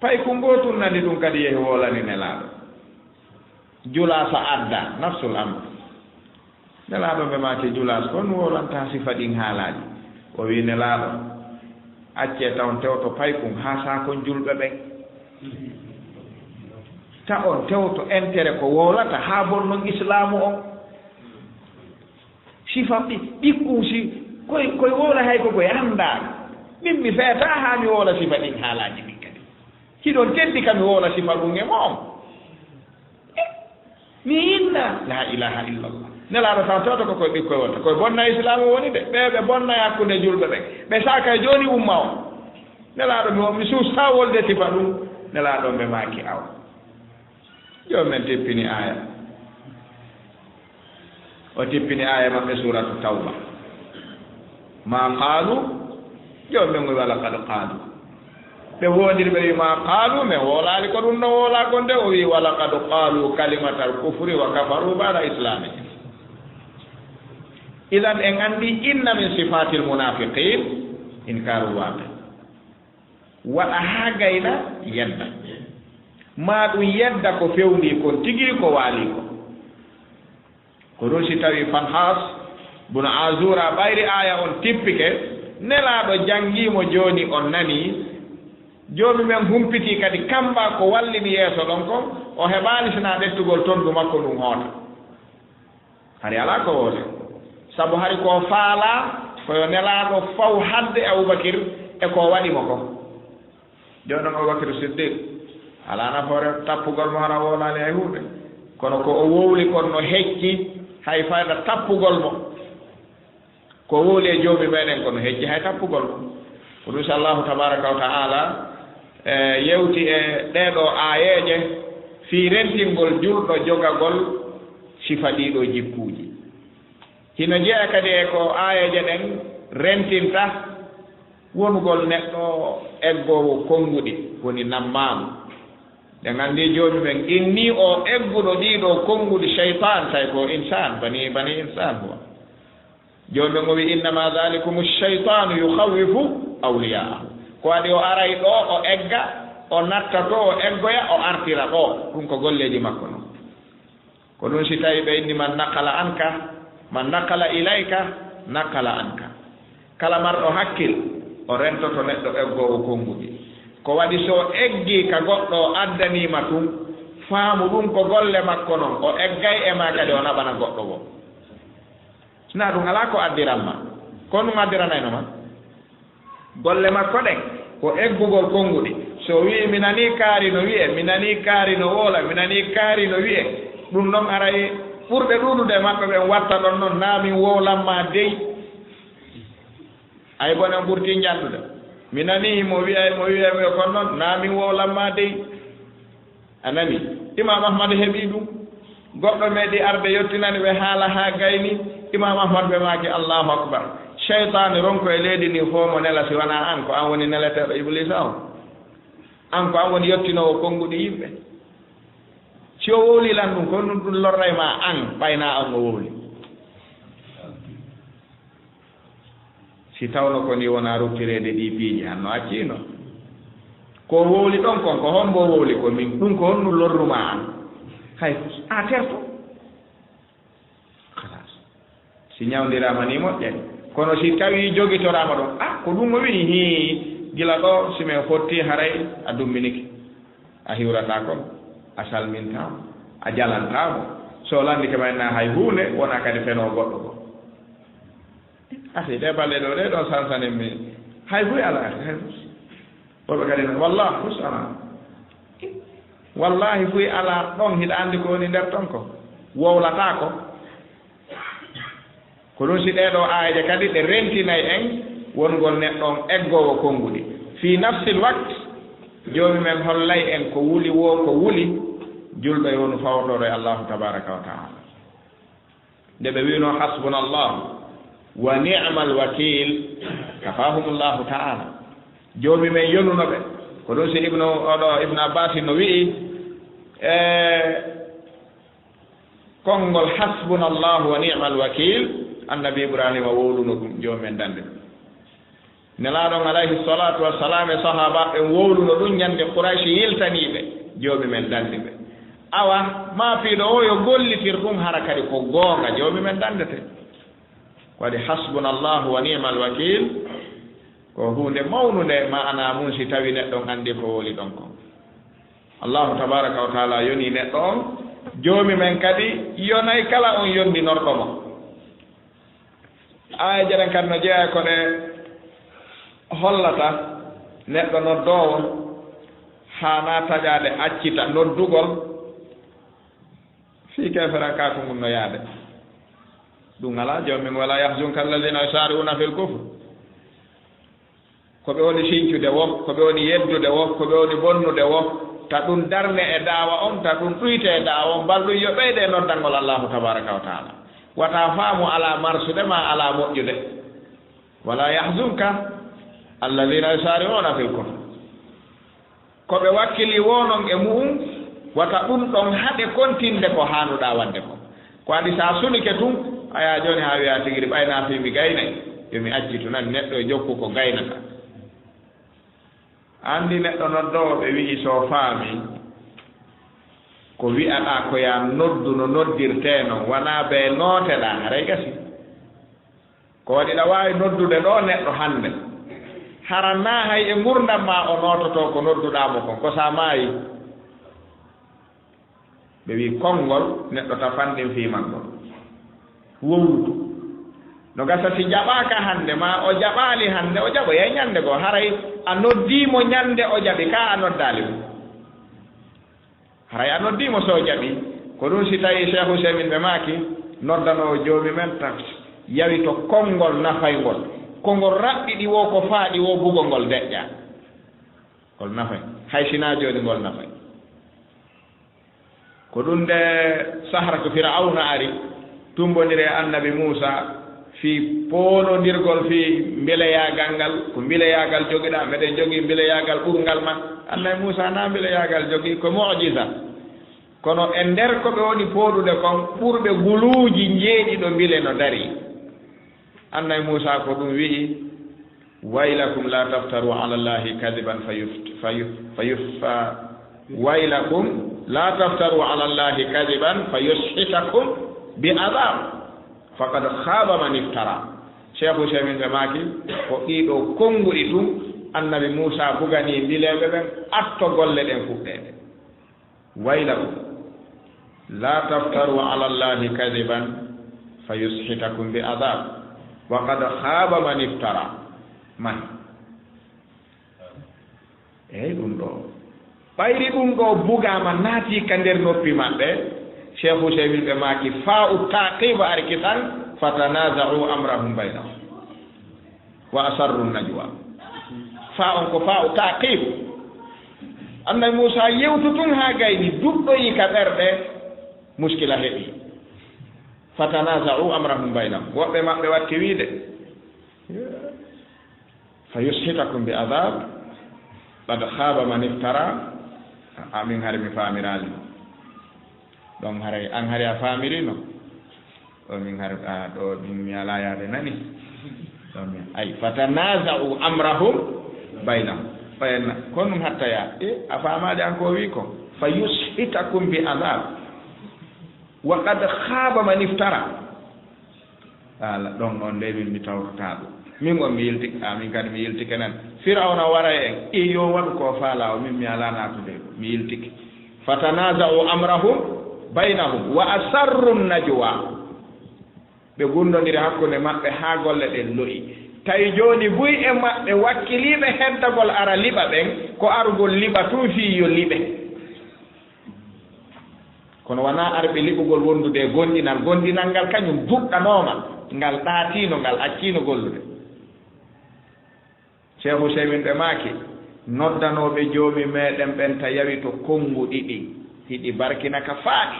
pay ko ngotunnani ɗum kadi yehi wolani nelaɗo jula sa adda nafsul amr nelaɗo ɓe mate julas kon wolanta sifa ɗin haalaji o wi nelaɗo acce taw tewto paykum ha sa kon julɓe ɓen ta on tewto intérêt ko wolata ha bonnon islamu on sifa ɓikkum si koye wola hay ko koye andaɗo min mi feeta ha mi wola sifa ɗin haalaji ɗin kadi hiɗon teddi kam mi wola sifa ɗum e moom mi inna la ilaha illallah nelaɗo taw tewto ko koye ɓikkoye wonta koye bonna islamu woni de ɓeɓe bonna hakkude julɓe ɓen ɓe saka joni umma o nelaɗo mi suusa wolde sifa ɗum nelaɗo ɓe maki aw joni men tippini aya o tippini aya maɓɓe suratu tawba ma qaalu joni men wi wala kad qaalu ɓe wondiri ɓe wi ma qaalu mais wolali ko ɗum no wola kon de o wi wala kad qaalu kalimatal kufri wa kafaru ba'da islami idan en andi inna min sifatil munafiqin inkaru waqi waɗa ha gayna yedda ma ɗum yedda ko fewni kon tigi ko waali ko ɗum si tawi Fanhas bun Azura ɓayri aya on tippike nelaɗo jangimo joni on nani joomi men humpiti kadi kamba ko wallini yeeso ɗon kon o heɓani sina ɗettugol tondu makko ɗum hoota hari ala ko wote sabu hari ko faala koyo nelaɗo faw hadde Aboubacry e ko waɗimo ko joni noon Aboubacry Siddiq ala nafoore tappugol mo hana wolani hay hunde kono ko o wowli kon no hecci hay fayda tappugol mo ko wowli e joomi meɗen kono hecci hay tappugol mo ko ɗum sallahu tabaraka wa taala yewti e ɗeɗo ayeje fi rentingol julɗo jogagol sifa ɗiɗo jikkuji hino jeeya kadi e ko ayeje ɗen rentinta wongol neɗɗo eggowo konnguɗi woni nammamu ɓe nganndi joomi ɓen inni o egguɗo ɗiɗo konnguɗi cheytan tawi ko insan bani insan huwa joomi ɓen o wi innama dhalikum cheytanu yukhawwifu awliya'ahu ko waɗi o aray ɗo o egga o natta to o eggoya o artira ɗo ɗum ko golleji makko noon ko ɗum si tawi ɓe inni man naqala anka man naqala ilayka naqala anka kala marɗo hakkil o rentoto neɗɗo eggowo konnguɗi ko waɗi so eggi ka goɗɗo addanima tum faamu ɗum ko golle makko noon o eggay e ma kadi o naɓana goɗɗo wo sina ɗum ala ko addiranma kono ɗum addiranayno ma golle makko ɗen ko eggugol konnguɗi so wi mi nani kaari no wiye mi nani kaari no woola mi nani kaari no wiye ɗum noon aray ɓurɓe ɗuɗude maɓɓe ɓen watta ɗon noon namin wowlanma dey ay bonen ɓurti jandude mi nani mo wiyami kon noon namin wowlanma dey a nani imam ahmad heeɓi ɗum goɗɗo meeɗi arde yettinani ɓe haala ha gayni imam ahmad ɓe maki allahu akbar cheytane ronko e leydi ni fo mo nela si wona an ko an woni neleteɗo iblisa o an ko an woni yettinowo konnguɗi yimɓe si o wowlilan ɗum ko ɗum lorray ma an ɓayna an o wowli si tawno ko ni wona ruttirede ɗi piiji hanno accino ko wowli ɗon kon ko hombo wowli ko min ɗum ko honɗum lorruma an hay a terto halas si ñawdirama ni moƴƴani kono si tawi jogitorama ɗon ko ɗum o wi hi gila ɗo simin fotti haray a dumminiki a hiwrata kon a salmintamo a jalantamo so landi ka mayna hay hunde wona kadi feno goɗɗo ko asi ɗe balle ɗo ɗe ɗon sansanin mi hay fuy ala hay woɓe kadi wallah husana wallahi fuy ala ɗon hiɗa andi ko woni nder ton ko wowlata ko ɗum si ɗeɗo aaje kadi ɗe rentinayi en wongol neɗɗon eggowo konnguɗi fi nafsi l waqt joomi men hollay en ko wuli wo ko wuli julɓe wonu fawtoro e allahu tabaraka wa taala nde ɓe wino hasbuna allah wa ni'ma alwakil kafahumullahu taala joomi men yonunoɓe ko ɗum si ibnu abbas no wi'i konngol hasbuna allahu wa ni'ma alwakil annabi ibrahima wowluno ɗum joomi men dande ɗum nelaaɗon alayhi salatu wassalam e sahaba ɓe wowluno ɗum ñande qouraysi yiltaniɓe joomi men dande ɓe awa ma piiɗo o yo gollitir ɗum hara kadi ko goonga joomi men dandete kadi hasbuna allahu wa ni'ma alwakil ko hunde mawnude ma ana mum si tawi neɗɗon anndi ko woli ɗon kon allahu tabaraka wa taala yoni neɗɗo on joomi men kadi yonay kala on yondinorɗo mo aya jaren kadi no jeeya ko ɗe hollata neɗɗo noddoowo haana taƴaade accita noddugol fii keferan ka ko ngun no yaade ɗum alaa joomin wala yahzunka alladina yusariuna fil kufre ko ɓe woni siñcude wo ko ɓe woni yeddude wo ko ɓe woni bonnude wo ta ɗum darne e daawa on ta ɗum ɗuyte e daawa on mbalɗum yo ɓeyde e noddangol allahu tabaraka wa taala wata faamu ala marsude ma ala moƴƴude wala yahzunka alladina yusariuna fil kufre ko ɓe wakkili wonon e mu'um wata ɗum ɗon haɗe kontinde ko haanuɗa wadde ko adi sa sunike tun aya joni ha wiya tigiri ɓayna fimi gaynay yomi accitu nan neɗɗo e jokku ko gaynata andi neɗɗo noddowo ɓe wi'i so faami ko wi'aɗa ko ya noddu no noddirteno wona ɓe nooteɗa haray gasi ko waɗi ɗa wawi noddude ɗo neɗɗo hande haranna hay e gurdam ma o noototo ko nodduɗamo kon ko sa maayi ɓe wi konngol neɗɗo tafanɗin fimangol wowlutu no gasa si jaɓaka hande ma o jaɓali hande o jaɓoye ñande goo haray a noddimo ñande o jaɓi ka a noddali ɗum haray a noddimo so jaɓi ko ɗum si tawi cheikh ousemin ɓe maaki noddanowo joomi men tan yawi to konngol nafaygol kongol raɓɓiɗi wo ko faaɗi wo bugol ngol deƴƴa ngol nafay hay sina joni ngol nafay ko ɗum nde sahra ko firawna ari tumbodire annabi moussa fi poonondirgol fi mbileyagal ngal ko mbileyagal jogiɗa mbeɗen jogii mbileyagal ɓurgal ma annabi moussa na mbileyagal jogii ko mojisa kono e nder ko ɓe woni pooɗude kon ɓurɓe guluuji njeeɗiɗo mbile no dari annabi moussa ko ɗum wi'i waylakum la taftaru ala llahi kadiban waylakum la taftaru ala llahi kadiban fa yushitakum bi adab faqad khaba man iftara cheikh ousemin ɓe maaki ko ɗiɗo konnguɗi tum annabi moussa bugani mbileɓe ɓen atto golle ɗen fuɗɗede waylakum la taftaru ala llahi kadiban fa yushitakum bi adab wa qad khaba man iftara man eyi ɗum ɗo ɓayri ɗum ɗo bugama naati ka nder noppi maɓɓe cheikh ousemin ɓe maaki fa u taqiba ari kitan fatanaza'u amrahum baynahum wa asarru najwa fa on ko fa u taqib annabi moussa yewtu tun ha gayni duɗɗoyi ka ɓerɗe muskila heɓi fatanaza'u amrahum baynahum woɓɓe maɓɓe watti wiide fa yushitakum bi adab qad khaba man iftara amin hare mi faamirali ɗon haray an hari a faamirino ɗo min har ɗo ɗum mi ala yaade nani ɗo min ay fatanaza'u amrahum baynahum ɓayenna kon ɗum hattaya a faamaade an ko wi ko fa yushitakum bi adab wa qad khaba man iftara ala ɗon ɗon nde min mi tawtata ɗum min on mi yiltike min kadi mi yiltike nan firawna wara en yo waɗu ko faala o min mi ala natude mi yiltike fatanaza'u amrahum baynahum wa asarru najwa ɓe gundodiri hakkunde maɓɓe haa golle ɗen loyi tawi jooni buy e maɓɓe wakkiliiɓe heddagol ara liɓa ɓen ko arugol liɓa tun fii yo liɓe kono wonaa arɓe liɓugol wondude e gonɗinal gonɗinal ngal kañum duɗɗanooma ngal ɗaatiino ngal acciino gollude cheikh Ouseymin ɓe maaki noddanoɓe joomi meɗen ɓen ta yawi to konngu ɗiɗi hiɗi barkina ka faaɗi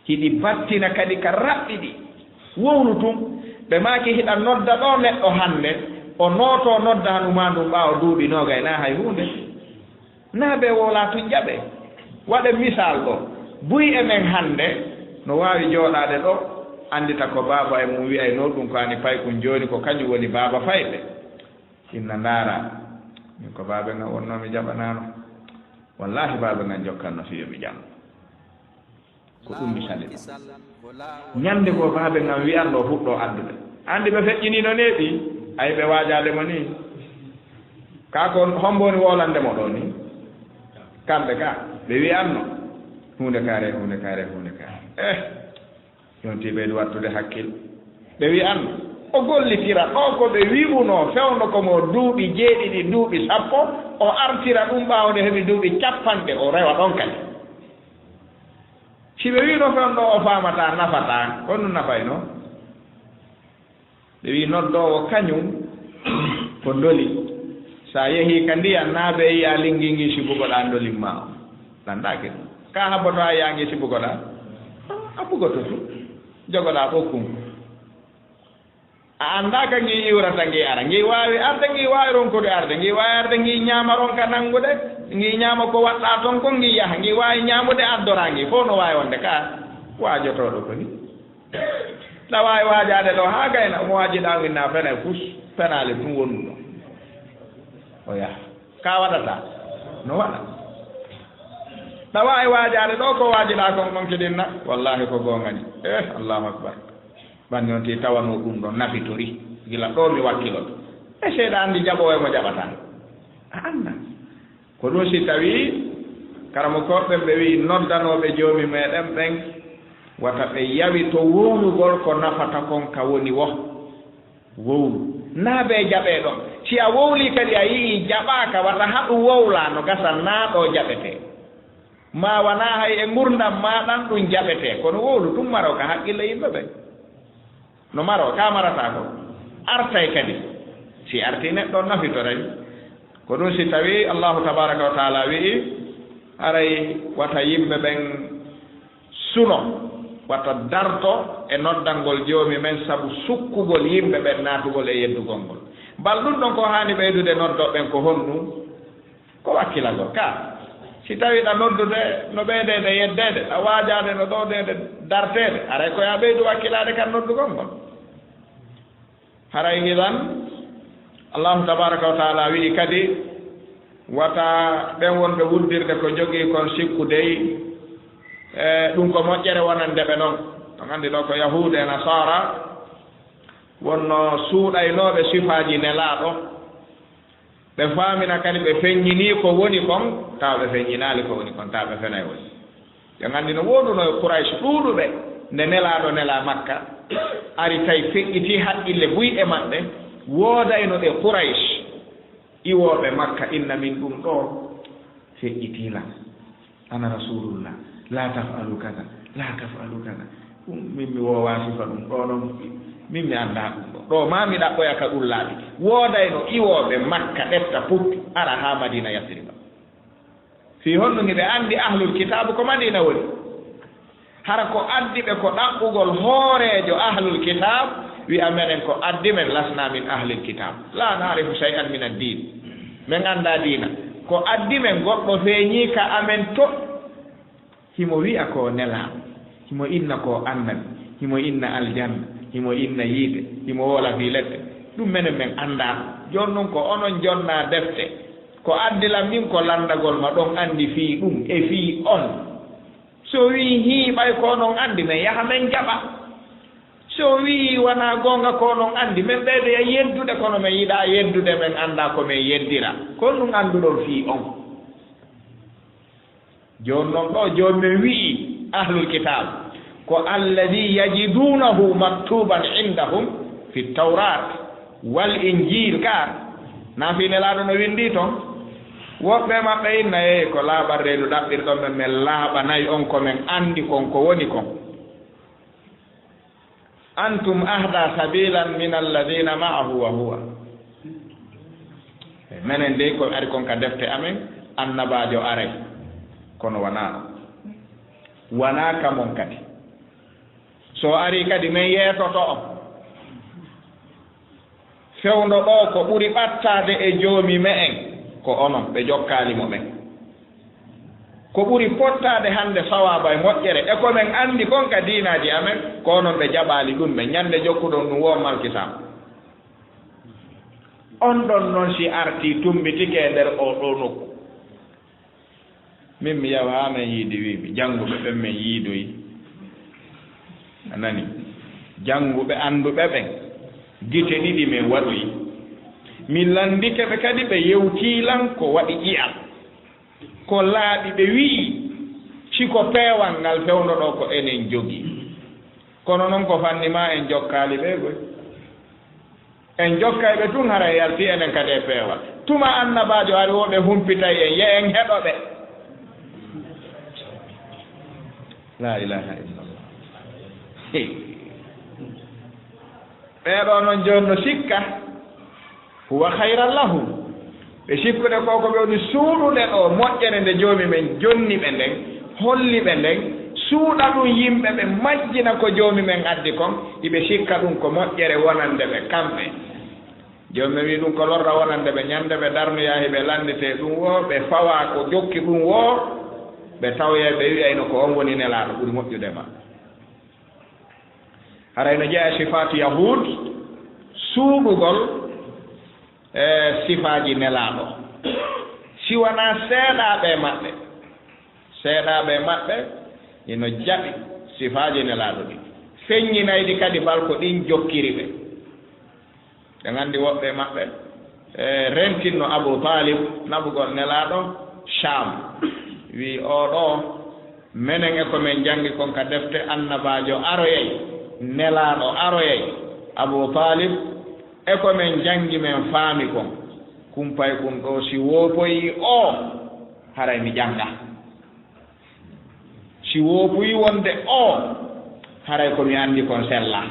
hiɗi battina kadi ka raɓɓiɗi wownu tun ɓe maaki hiɗa nodda ɗo neɗɗo hannde o nooto nodda hanuma ndum ɓaawa duuɓi noogay na hay hunde na ɓe wola tun jaɓe waɗe misal ɗo buy e men hannde no waawi jooɗaade ɗo anndita ko baaba e mum wi'ay no ɗum ko ani pay kum jooni ko kañum woni baaba fayɓe inna ndaara min ko baabe ngan wonno mi jaɓanaano wallahi baabe ngan jokkanno fiyo mi jam ko ɗum mi sali ñande ko baabe ngan wi'anɗo fuɗɗo addude anndi ɓe feƴƴiniino neeɓi ay ɓe waajaade mo ni kaa ko homboni wolande mo ɗo ni kamɓe ka ɓe wi'anno hunde kaare hunde kaare hunde kaare yonti ɓeydi wattude hakkille ɓe wi'anno o gollitira ɗo ko ɓe wi'uno fewno komo duuɓi jeeɗiɗi duuɓi sappo o artira ɗum ɓaawde heɓi duuɓi capanɗe o rewa ɗon kadi si ɓe wiino fewno ɗo o faamata nafata kon ɗum nafayno ɓe wi noddowo kañum ko ndoli sa yehii ka ndiyan naaɓe yiya lingingi sibugoɗa ndolimma o landaki ɗum ka haboto a yaangi sibugoɗa a bugoto tu jogoɗa ɓokkum a annda ngi iwrata ngi ara ngi waawi arde ngi waawi ronkude arde ngi waawi arde ngi ñaama ron ka nanngude ngi ñaama ko waɗɗa toon ko ngi yaha ngi waawi ñaamude addora ngi fof no waawi wonde ka waajotooɗo ko ni ɗa waawi waajaade ɗo haa gayna omo waajiɗa winna fene fus penaali ɗum wonnu ɗo o yaha ka waɗata no waɗa ɗa waawi waajaade ɗo ko waajiɗa kon ɗon keɗinna wallahi ko goongani allahu akbar ɓanni on ti tawano ɗum ɗon nafitori gila ɗo mi wakkiloto e seeɗa anndi jaɓowo mo jaɓata a annda ko ɗum si tawi karamo koɓɓe ɓe wi noddanoɓe joomi meɗen ɓen wata ɓe yawi to wownugol ko nafata kon ka woni wo wowlu naaɓe jaɓe ɗon si a wowli kadi a yii jaɓaka wata haɗum wowla no gasa naaɗo jaɓete ma wona hay e gurdam maɗan ɗum jaɓete kono wowlu ɗum maro ka haqqille yimɓe ɓen no maro ka marata ko artay kadi si arti neɗɗo nafitoray ko ɗum si tawi allahu tabaraka wa taala wi'i haray wata yimɓe ɓen suno wata darto e noddangol joomi men sabu sukkugol yimɓe ɓen naatugol e yeddugol ngol bal ɗum ɗon ko haani ɓeydude noddoɓen ko honɗum ko wakkilagol ka si tawi ɗa noddude no ɓeydede yeddede ɗa waajade no ɗowdede dartede haray koya ɓeydu wakkilade kan noddugol ngol haray idan allahu tabaraka wa taala wi'i kadi wata ɓen wonɓe wuddirde ko jogii kon sikkudey ɗum ko moƴƴere wonande ɓe noon on anndi ɗo ko yahude e nasara wonno suuɗaynooɓe sifaaji nelaaɗo ɓe faamina kadi ɓe feññinii ko woni kon taw ɓe feññinaali ko woni kon taw ɓe fenay woni ɓe nganndi no wooduno Quraysh ɗuuɗuɓe nde nelaaɗo nela Makka ari tawi feƴƴitii haqqille buy e maɓɓe woodayno ɓe Quraysh iwooɓe Makka inna min ɗum ɗo feƴƴitiila ana rasulullah la tafalu kada la tafalu kada ɗum min mi wowa sifa ɗum ɗo noon min mi annda ɗum ɗo ɗo ma mi ɗaɓɓoya ka ɗum laaɓi woodayno iwooɓe Makka ɗefta put ara ha Madina Yasriba fi honɗumi ɓe anndi ahlul kitabu ko Madina woni hara ko addi ɓe ko ɗaɓɓugol hooreejo ahlul kitab wi'a meɗen ko addi men lasna min ahlil kitab la narifu shay an min addin min annda diina ko addi men goɗɗo feeñii ka amen to himo wi'a ko nelaaɗo himo inna ko annabi himo inna aljanna himo inna yiide himo wola fi leɗɗe ɗum menen men anndaa jooni noon ko onon jonnaa defte ko addilam min ko lanndagol ma ɗon anndi fii ɗum e fii on so wii hiiɓay ko onon anndi men yaha men jaɓa so wii wonaa goonga ko onon anndi men ɓeyde ya yeddude kono men yiɗaa yeddude men anndaa ko men yeddira kon ɗum annduɗon fii on jooni noon ɗo jooni men wi'i ahlul kitab ko alladi yajidunahu maktuban indahum fi tawrat wal injil ka naafi nelaaɗo no winndi toon woɓɓe maɓɓe inna yeyi ko laaɓan reedu ɗaɓɓirɗon men min laaɓanayi on ko men anndi kon ko woni kon antum ahda sabilan min alladina maahu wa huwa menen de ko ari kon ka defte amen annabajo aray kono wana kamon kadi so ari kadi men yeetoto on fewndo ɗo ko ɓuri ɓattade e joomi me en ko onon ɓe jokkaalimo ɓen ko ɓuri pottade hannde sawaba e moƴƴere e ko men anndi kon ka diinaji amen ko onon ɓe jaɓaali ɗum ɓe ñannde jokkuɗon ɗum wo malkisam on ɗon noon si artii tumbitike e nder o ɗo nokku min mi yawa haa men yiide wiimi jannguɓe ɓen men yiidoyi a nani jannguɓe annduɓe ɓen gite ɗiɗi men waɗoyi mi landike ɓe kadi ɓe yewtiilan ko waɗi ƴiyal ko laaɓi ɓe wii siko peewal ngal fewndo ɗo ko enen jogii kono noon ko fannima en jokkaali ɓe goy en jokkay ɓe tun hara yalti enen kadi e peewal tuma annabaajo ari woɓe humpitay en ye en heɗo ɓe la ilaha illallah ɓeeɗo noon jooni no sikka huwa hayran lahum ɓe sikkude ko ko ɓe woni suuɗuɗe ɗo moƴƴere nde joomi men jonni ɓe nden holli ɓe nden suuɗa ɗum yimɓe ɓe majjina ko joomi men addi kon iɓe sikka ɗum ko moƴƴere wonande ɓe kamɓe joomi wi ɗum ko lorra wonande ɓe ñande ɓe darnoyahi ɓe landete ɗum wo ɓe fawa ko jokki ɗum wo ɓe tawye ɓe wiyayno ko on woni nelaaɗo ɓuri moƴƴude ma harayno jeeya sifatu yahud suuɗugol sifaji nelaaɗo siwana seeɗaɓe maɓɓe ino jaɓi sifaji nelaaɗo ɗi feññinaydi kadi balko ɗin jokkiri ɓe ɓe nganndi woɓɓe maɓɓe rentinno Abou Talib naɓugol nelaaɗo Cham wi oɗo menen e ko men janngi kon ka defte annabaajo aroyey nelaaɗo aroyey Abou Talib e ko men janngi men faami kon kumpay kum ɗo si woopoyi o haray mi jannga si woopoyi wonde o haray ko mi anndi kon sella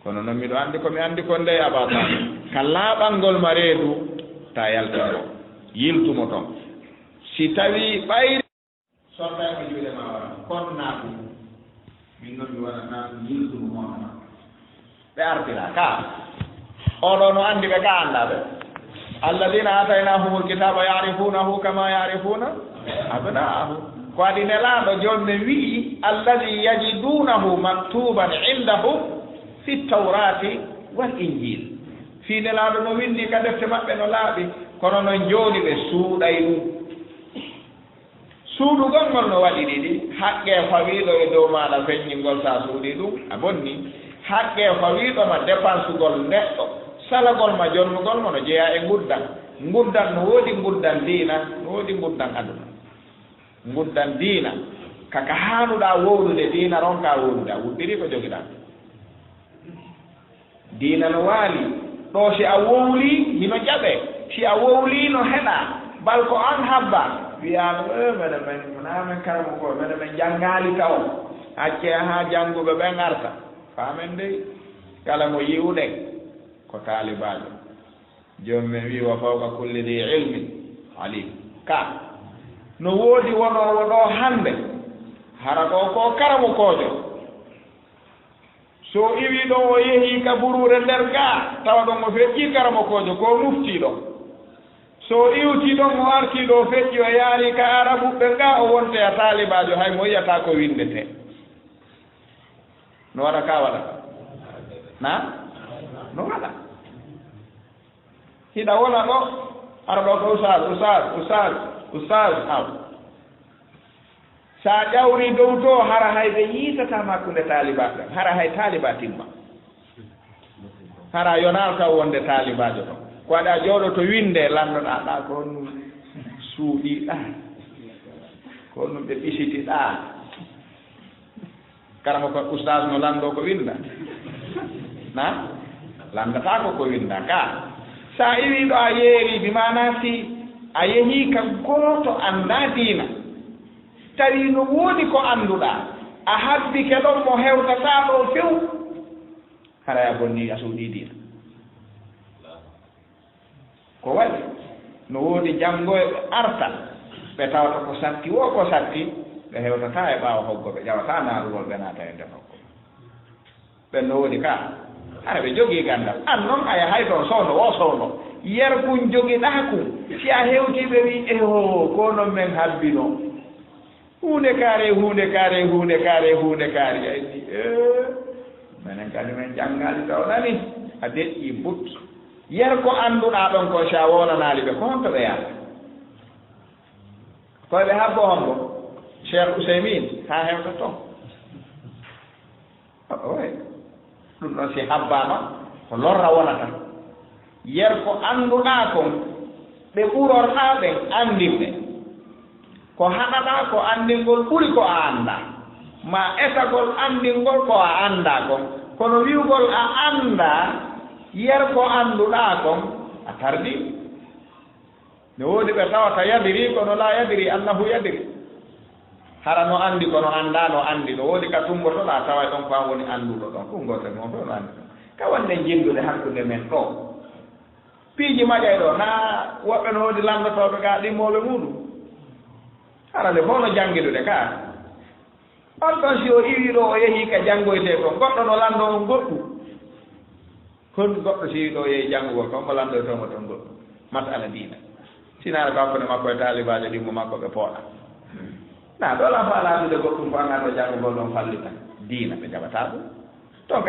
kono noon miɗo anndi ko mi anndi kon nde Abou Talib ka laaɓalngol ma reedu ta yaltimo yiltumo toon si tawi ɓayri sottay ko juuɗe ma wara kon naaɓu min noon mi waɗa naaɓu yiltumo moonama ɓe artira ka oɗo no anndi ɓe ka anndaɓe alladina ataynahumul kitaba yarifunahu kama yarifuna abna'ahu ko adi nelaaɗo jomne wii alladi yajidunahu maktuban indahum fi tawrati wal injil fi nelaaɗo no windi ka defte maɓɓe no laaɓi kono noon jooni ɓe suuɗay ɗum suuɗugol ngol no waɗi ɗiɗi haqqe fawiiɗo e dow maaɗa feññingol sa suuɗi ɗum a bonni haqqe fawiiɗoma dépensegol neɗɗo salagol ma jonnugol mo no jeeya e nguddan no woodi nguddan diina no woodi nguddan aduna nguddan diina kaka haanuɗaa wowlude diina ronka wowlude a wuɗɗiri ko jogiɗaa diina no waali ɗo si a wowli hino jaɓe si a wowli no heɗa bal ko an habba wiyaano mene men namen karamo ko mene men janngaali taw acce haa jannguɓe ɓen arta faamen dey kala mo yiwɗen ko taalibaajo jooni men wi wa fawqa kulli di ilmin alim ka no woodi wonoowo ɗo hannde hara ɗo ko karamo koojo so iwi ɗo o yehii ka buruure nder gaa tawa ɗon o feƴƴii karamo koojo ko muftiiɗo so iwtii ɗon o artii ɗo o feƴƴi o yaari ka arabuɓe ngaa o wonte a taalibaajo hay mo yiyataa ko windetee no waɗa ka waɗa na no waɗa hiɗa wona ɗo ara ɗo ko usage aw sa ƴawri dow to hara hay ɓe yiitata makkunde taalibaɓe hara hay taaliba timma hara yonal taw wonde taalibajo ɗon ko waɗa jooɗo to winde lannoɗa ɗa ko num suuɗiɗa ko num ɓe ɓisitiɗa karamo ko oustage no lanndo ko winda na lanndata ko winda ka sa iwiɗo a yeeri bi mana si a yehii ka gooto annda diina tawi no woodi ko annduɗa a habbike ɗon mo hewtata ɗo few haray a bonni a suuɗi diina ko waɗi no woodi janngoyɓe arta ɓe tawata ko satti wo ko satti ɓe hewtata e ɓaawa hoggo ɓe ƴawata naarugol ɓe naata e nder hoggo ɓen no woodi ka hara ɓe jogii gandal an noon aya hay toon sowno wo sowno yer kun jogiɗaa kun si a hewtiiɓe wi eho ko noon men halbino huunde kaare ayni minen kadi men janngaali taw nani a deƴƴii but yer ko annduɗaa ɗon ko sa wonanaali ɓe ko honto ɓe yahata koye ɓe habbo hongo cheikh Ouseymin haa hewta toon oy ɗum ɗon si habbaama ko lorra wonata yer ko annduɗaa kon ɓe ɓurorɗaa ɓen anndinɓe ko haɗaɗaa ko anndingol ɓuri ko a anndaa ma etagol anndingol ko a anndaa kon kono wiwgol a anndaa yer ko annduɗaa kon a tardi ne woodi ɓe tawata yadiri kono laa yadiri annahu yadiri hara no anndi kono anndaa no anndi no woodi ka tumbotoɗaa tawa ɗon ko an woni annduɗo ɗon ɗum goote mon fof no anndi ɗon ka wonde jinndude hakkunde men ɗo piiji maƴay ɗo naa woɓɓe no woodi lanndotooɓe gaa ɗimmooɓe muɗum hara nde fof no janngidude kaa on ɗon si o iwii ɗo o yehii ka janngoytee ɗon goɗɗo no lanndo on goɗɗu hon goɗɗo si wii ɗo o yehi janngugol kon mo lanndoytoomo ɗon goɗɗu masala diina sinaare ko hakkunde makko e taalibaajo ɗimmo makko ɓe pooɗa na ɗola fa laadude goɗɗum ko anngaɗo janngugol ɗon fallita diina ɓe jaɓataa ɗum toon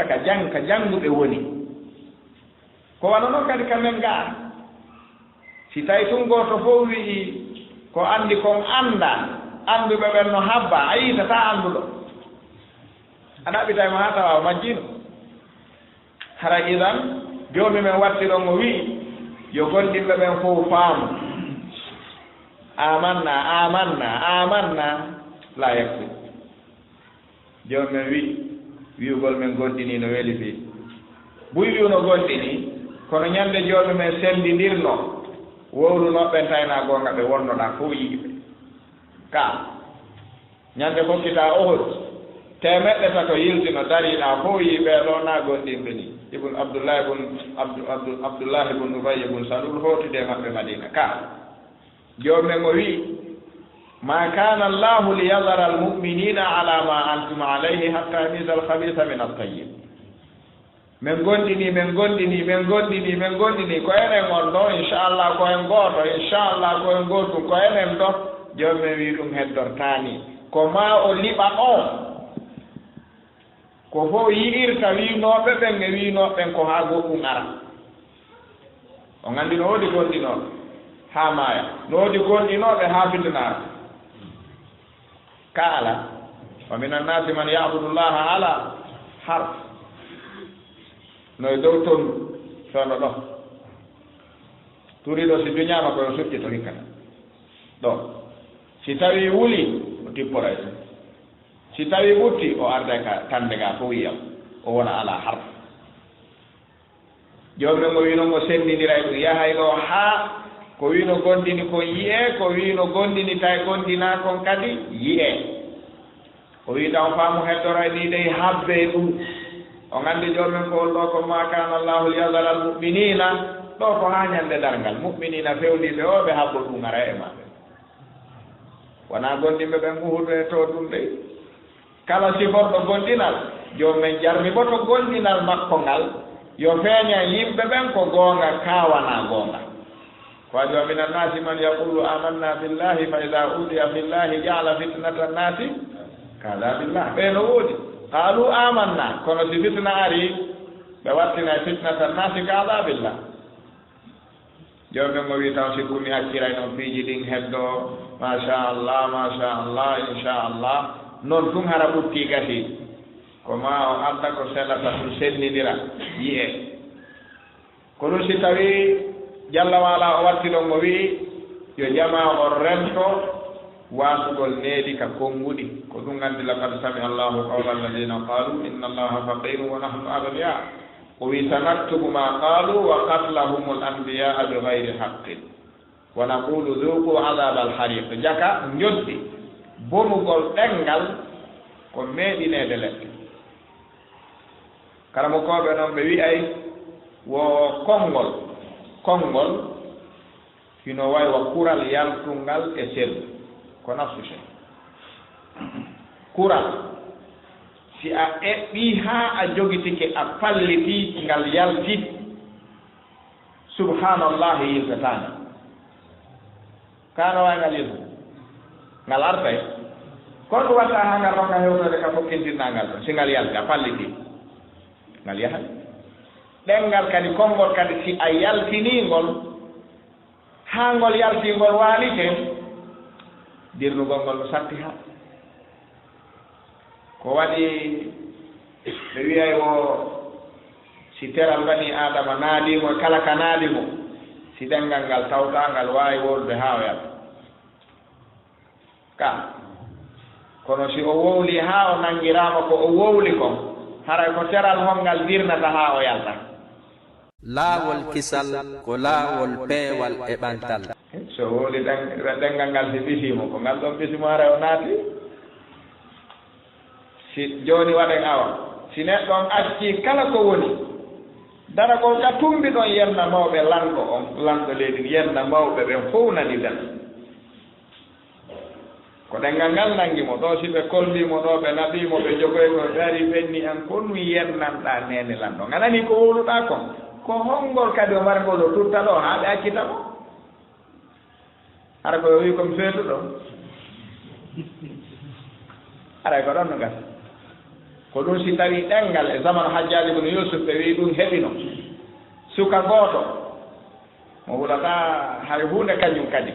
ka jannguɓe woni ko wana noon kadi kamen ngaa si tawi tun gooto fof wi'i ko anndi kon annda annduɓe ɓen no habba a yiitata annduɗo a ɗaɓɓitaymo haa tawa majjino hara idan joomi men watti ɗon o wi'i yo gonɗinɓe ɓen fof faamu amanna la yakfi joomi men wi'ugol men gonɗini no weli fii buy wiwno gonɗini kono ñannde joomi men senndidirno wowrunoɓɓen tayna goonga ɓe wonnoɗaa fof yiɓe ka ñannde kokkitaa ohod temeɗɗe tato yiltino dariɗaa fof yiɓe ɗo naa gonɗinɓe ni ibn abdoullahi ibn ubay ibn salul hootude maɓɓe madina ka joomi men o wii ma kana allahu liyadara almuminina ala ma antum alayhi hatta yamiza alhabisa min altayib min gonɗini ko enen on ɗo inchallah ko en gooto inchallah ko en gootum ko enen ɗo joomi men wii ɗum heddortaani ko ma o liɓa on ko fof yi'irta wiinooɓe ɓen e wiinooɓe ɓen ko haa goɗɗum ara o nganndi no woodi gonɗinooɓe haa maaya no woodi gonɗinooɓe haa fitinaara ka ala wa min annasi man yabudullaha ala harf no e dow tondu sono ɗo turiɗo si duñaama koyo suƴƴi to hikkata ɗo si tawii wuli o tipporay to si tawii ɓutti o arda ka tande ga fof yiyam o wona ala harf joomi mo wino mo sendindiray ɗum yahay ɗo haa ko wino gonɗini kon yiyee ko wino gonɗini tawi gonɗinaa kon kadi yiyee o wiita on faamu heddoray ni ɗey habbe ɗum o nganndi joomen ko ɗo ko ma kana allahu liyadara almuminina ɗo ko haa ñannde darngal muminina fewniɓe o ɓe habbo ɗum ara e maɓɓe wonaa gonɗinɓe ɓen huhuɗo e to ɗum ɗey kala siforɗo gonɗinal joomen jarmi bo to gonɗinal makko ngal yo feeña yimɓe ɓen ko goonga kaawana goonga ko adi wa min annasi man yaqulu amanna billahi fa ida udiya fillahi jaala fitnata nnasi kada billah ɓe no woodi qaalu amanna kono si fitna ari ɓe wattina fitnata nnasi kada billah joomen mo wi taw si kumi hakkiray noon piiji ɗin heddo machallah inchallah noon tun hara ɓutti gasi ko ma o adda ko seɗata tum sennidira yiye ko ɗum si tawi jalla wala o watti ɗon o wi yo jama o rento wasugol needi ka konnguɗi ko ɗum anndi laqad sami allahu qawla alladina qalu inna allaha faqiru wa nahnu agniya o wi sanaktubu ma qalu wa qatlahum al anbiyaa bi gayri haqqin wa naqulu dhuqu adab al hariq jaka ñoddi bonugol ɗenngal ko meeɗineede leɗɗe kala mo koɓe noon ɓe wi'ay wo konngol hino wawi wa kural yaltungal e sellu ko nafsu shay kural si a eɓɓi ha a jogitike a palliti ngal yalti subhanallahi yiltatani kana wawi ngal yilta ngal artay kono ɗum watta ha ngal ronga hewtode ka fokkintinna ngal ɗon si ngal yalti a palliti ngal yahay ɗengal kadi konngol kadi si a yaltiningol ha ngol yaltingol waalike dirnugol ngol no satti ha ko waɗi ɓe wiyay o si teral bani adama naadimo kala ka naadimo si ɗengal ngal tawtangal wawi wolude ha o yalta ka kono si o wowli ha o nangirama ko o wowli kon haray ko teral hongal dirnata ha o yalta laawol kisal ko laawol peewal e ɓantal so wowli ɗengal ngal si bisimo ko ngal ɗon bisimo haray o naati si joni waɗen awa si neɗɗon acci kala ko woni dara ko ka tumbi ɗon yenna mawɓe lanɗo on lanɗo leydi yenna mawɓe ɓen fof nani den ko ɗengal ngal nangimo ɗo si ɓe kollimo ɗo ɓe naɓimo ɓe jogoy ko dari ɓenni an ko ɗum yennanɗa nene lanɗo ganani ko wowluɗa kon ko honngol kadi o mari ngol o tutta ɗo ha ɓe accita mo hara koye wi komi feetu ɗo haray ko ɗon no gasa ko ɗum si tawi ɗengal e zamanu Hajjaji ibn Yusuf ɓe wi ɗum heɓino suka gooto mo wulata hay hunde kañum kadi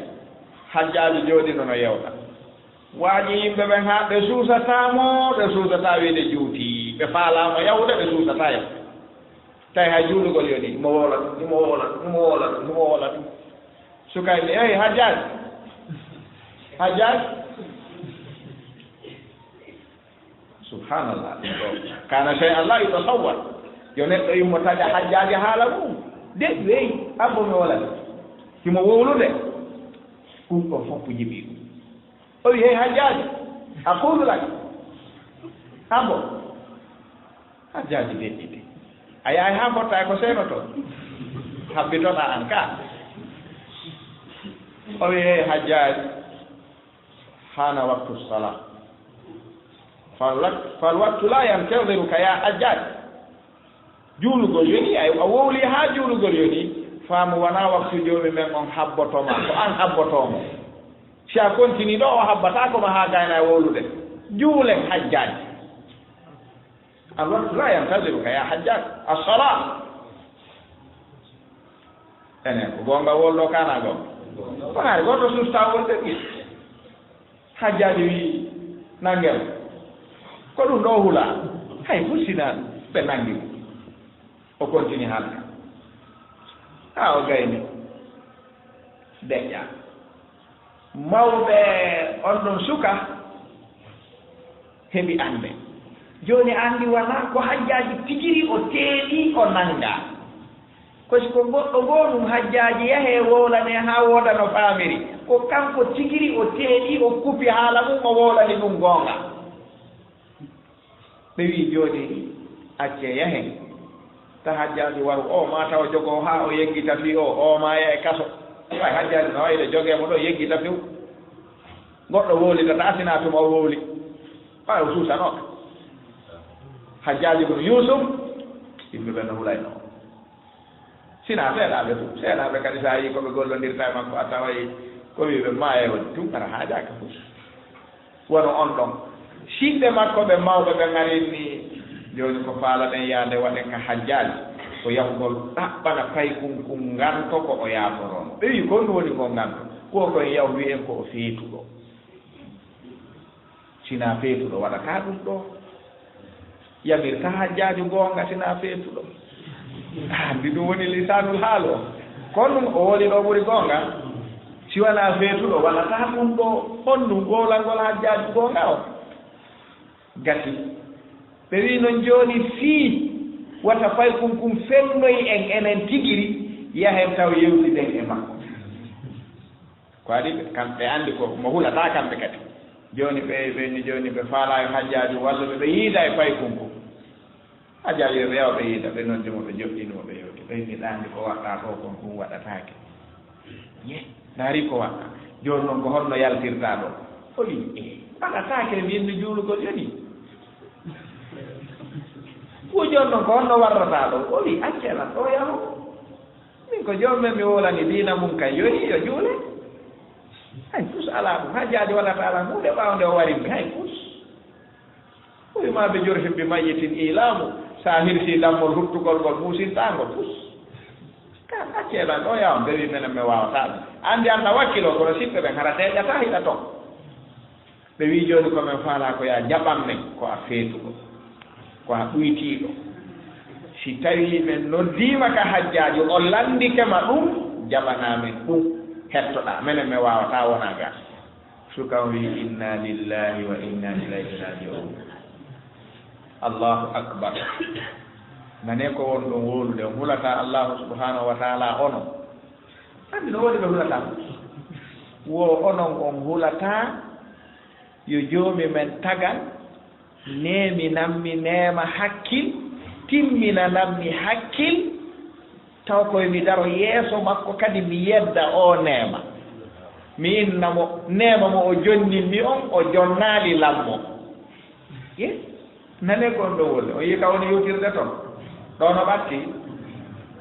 Hajjaji jooɗino no yewta waaji yimɓe ɓen ha ɓe suusatamo ɓe suusata wiide juuti ɓe faalamo yawde ɓe suusata yaw tawi hay juulugol yoni imo woola ɗum imo woola ɗum imo woola ɗum imo woola ɗum sukayɓe eyi Hajjaji Hajjaji subhanallah kana shay allah yutasawwar yo neɗɗo yimmo taƴa Hajjaji haala mum deƴ weyi abbo mi wolade himo wowlude ɗum ɗon fof jiɓi ɗum o wi hey Hajjaji aqulu lak abbo Hajjaji deƴƴide a yahay ha mbotta ko senoto habbitoɗa an ka o wi hey Hajjaji hana waktu salat fal waktu la yantadiruka ya Hajjaj juulugol yoni a wowli ha juulugol yoni faamu wona waktu joomi men on habbotoma ko an habbotomo si a continue ɗo o habbata kono ha gayna e wowlude juulen Hajjaj al waktu la yantadiruka ya Hajjaj as-salat enen ko gonga wollo kana gonga wonani goto susta wolde ɗi Hajjaji wi nangel ko ɗum ɗo hula hay fussinan ɓe nangi o continue haalka ha o gayni deƴƴa mawɓe on ɗon suka heɓi ande joni andi wona ko Hajjaji tigiri o teeɗi o nanga kosi ko goɗɗo goo ɗum Hajjaji yahe wowlane ha wooda no faamiri ko kanko tigiri o teeɗi o kupi haala mum o wowlani ɗum goonga ɓe wi jooni acce yahen ta Hajjaji waru o ma taw jogo ha o yeggita fi o ma yahe kaso way Hajjaji no wayde jogeemo ɗo yeggita fiw goɗɗo wowlitata sina tuma o wowli way o suusanoka Hajjaji ibn Yusuf yimɓe ɓe no hulayno sina seeɗaɓe fu seeɗaɓe kadi sa yi koɓe gollondirta e makko a taway ko wiɓe maaye woni tum kata haajaka fu wono on ɗon siɗɗe makko ɓe mawɓe ɓe ngarinni joni ko faalaɗen yaade waɗen ka Hajjaji ko yahugol ɗaɓɓana pay kum nganto ko o yaaforono ɓe wi ko ɗum woni ko nganto ko koye yaw wiyen ko o feetuɗo sina feetuɗo waɗata ɗum ɗo yamirta Hajjaji goonga sina feetuɗo andi ɗum woni lisanul haal o kono ɗum o woni ɗo ɓuri goonga si wona feetuɗo waɗata ɗum ɗo honɗum gowlalngol Hajjaji goonga o gati ɓe wi noon jooni fii wata fay kum fennoyi en enen tigiri yahen taw yewtiden e makko ko adi kamɓe anndi ko mo hulata kamɓe kadi jooni ɓeni jooni ɓe faala e Hajjaji walluɓe ɓe yiida e fay kum Hajjaji ɓe yawa ɓe yiida ɓe noon dimo ɓe joɗɗinimo ɓe yewti ɓe yiɗaandi ko waɗɗa ɗo kon kum waɗataake ndaari ko waɗa jooni noon ko holno yaltirtaa ɗo o wi ɓaɗataake mbiyinno juulugol yoni ko jooni noon ko holno warrataa ɗo o wi accelan ɗo yaho min ko joomumen mi wolani diina mum kay yoni yo juule hay pus alaa ɗum hajjaaji waɗata ala huunde ɓaawnde o warimmi hay pus ɓoyimaaɓe jor hebbi mayyitin ilaamu so a hirsii dammol huttugol ngol muusintaangol pus kan acceeɗan ɗo yaw mbewi menen mi waawataa ɗum anndi annda wakkilo kono siɓɓe ɓen hara teeƴataa hiɗa toon ɓe wii jooni ko men faalaa ko yaa jaɓan men ko a feetuɗo ko a ɗuytiiɗo si tawii men noddiima ka hajjaaji o lanndikema ɗum jaɓanaa men ɗum hettoɗaa menen mi waawataa wonaa gaa sukan wii inna lillahi wa inna ilayhi rajiun allahu akbar nane ko won ɗon wolude on hulata allahu subhanahu wa taala onon anndi no woodi ɓe hulata wo onon on hulata yo joomi men tagan neeminanmi neema hakkil timminananmi hakkil taw koye mi daro yeeso makko kadi mi yedda o neema mi innamo neema mo o jonninmi on o jonnaali lammo ye nane gon ɗo wolde o yii ka woni yewtirde toon ɗo no ɓatti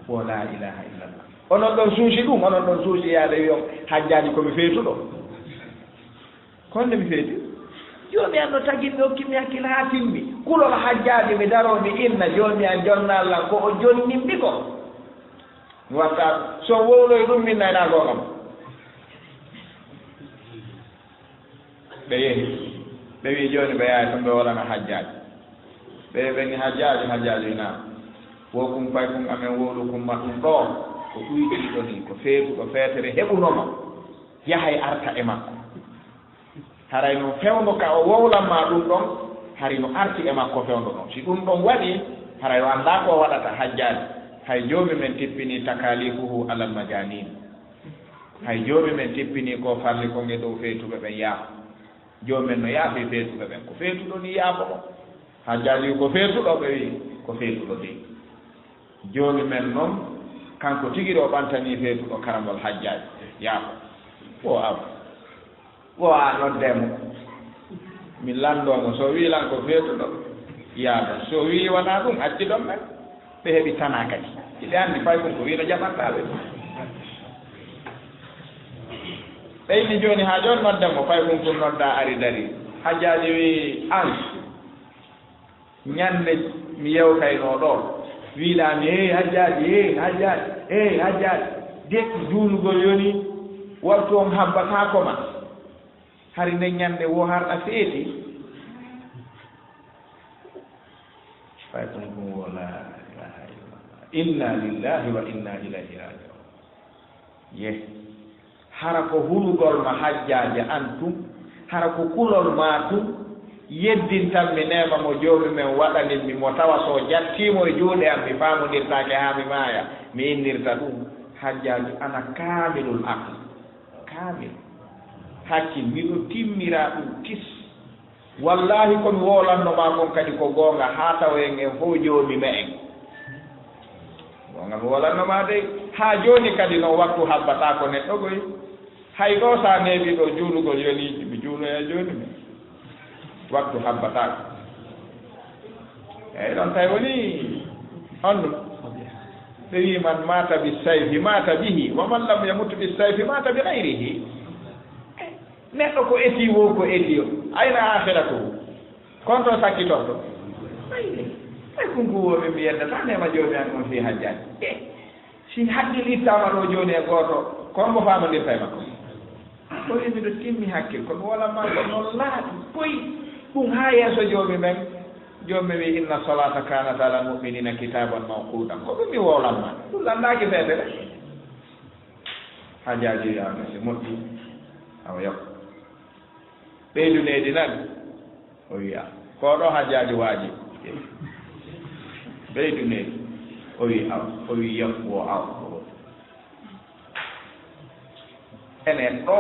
wo la ilaha illallah onon ɗon suusi ɗum onon ɗon suusi yaade wiyon hajjaaji komi feetuɗo konde mi feeti joomi an no taginmi hokkimi hakkille haa timmi kulol hajjaaji mi daroo mi inna joomi an jonnallan ko o jonninmi ko mi watta so wowloy ɗum min nayna goongam ɓe yehi ɓe wii jooni ɓe yahay to ɓe wolana hajjaaji ɓe ɓeni hajjaaji na wo kum fay kum amen wowlu kumma ɗum ɗo ko ɗuyɗiiɗo ni ko feetuɗo feetere heɓunoma yahay arta e makko haray no fewndo ka o wowlanma ɗum ɗon hari no arti e makko fewndo ɗon si ɗum ɗon waɗi haray o annda ko waɗata hajjaaji hay joomi men tippini takalifuhu alal majanin hay joomi men tippini ko farli ko nge dow feetuɓe ɓen yaafa joomi men no yaafi feetuɓe ɓen ko feetuɗo ni yaafo ɗo hajjaaji ko feetuɗo ɓe wi ko feetuɗo de joomi men noon kanko tigi ɗo ɓantani feetuɗo karangol hajjaaji yaafo wo a noddemo min landoomo so wi lan ko feetuɗo yaada so wi wona ɗum acci ɗon men ɓe heɓi tana kadi iɗe anndi fay kon ko wino jaɓantaɓe ɓeyni jooni haa jooni noddemo fay kon ko nodda ari dari hajjaaji wi an ñande mi yewtaynoo ɗo wiiɗaami hajjaaji hajjaaji dekki juulugol yoni wattu on habbataako ma hari nde ñande wo harɗa feeti fay kon ɗum wala inna lillahi wa inna ilayhi rajiun ye hara ko hulugol ma hajjaaji an tum hara ko kulol ma tum yeddintanmi neema mo joomi men waɗaninmi mo tawa so jattiimo e juuɗe am mi faamondirtaake haa mi maaya mi innirta ɗum hajjaaji ana kaamilul aql kaamil hakkil miɗo timmiraa ɗum tis wallahi komi woolannoma kon kadi ko goonga haa tawen en fof joomi me en goonga mi woolannoma de haa jooni kadi no waktu habbataa ko neɗɗo goy hay ɗo so a neeɓii ɗo juulugol yoniiji mi juuloya jooni mi waktu habbataako eyi ɗon tawi woni on ɗum ɓe wi man mata bi sayfi mata bihi wa man lam yamut bi sayfi mata bi gayrihi neɗɗo ko eti wo ko eti o ayna akhira ko kon to sakkitorto ay kunku woɓe mbiyeddata nema jooni an on fi hajjaaji si hakkil ittama ɗo jooni e gooto kon mo faamondirta e makko ɗo imiɗo timmi hakkil komi walanma ko noon laaɗi boyi ɗum haa yeeso joomi men joomi wi inna salata kanat ala muminina kitaban mawqudan ko ɗum mi wowlanma ɗum lanndaki feete de hajjaaji yamese moƴƴi awa yok ɓeyduneedi nan o wiya ko ɗo hajjaaji waaji ɓeyduneedi o wi aw o wi yok wo aw enen ɗo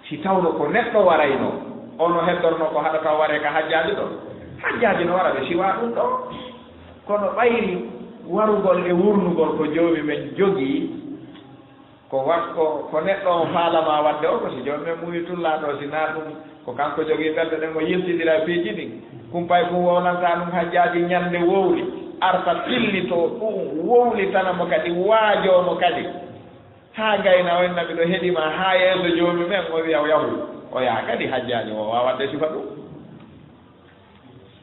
si tawno ko neɗɗo warayno ono heddorno ko haɗa taw ware ka hajjaaji ɗo hajjaaji no wara ɓe siwa ɗum ɗo kono ɓayri warugol e wurnugol ko joomi men jogii ko watko ko neɗɗo o faalama wadde o ko si jooni men muwi tullaɗo si naa ɗum ko kanko jogii ɓerde ɗen o yiltidira piiji ɗin kumpay kum wownanta ɗum hajjaaji ñande wowli arta fillito ɗum wowlitanamo kadi waajomo kadi haa gayna o ennaɓi ɗo heɗima haa yeeso joomi men o wiya o yahu o yaha kadi hajjaaji o wawa wadde sifa ɗum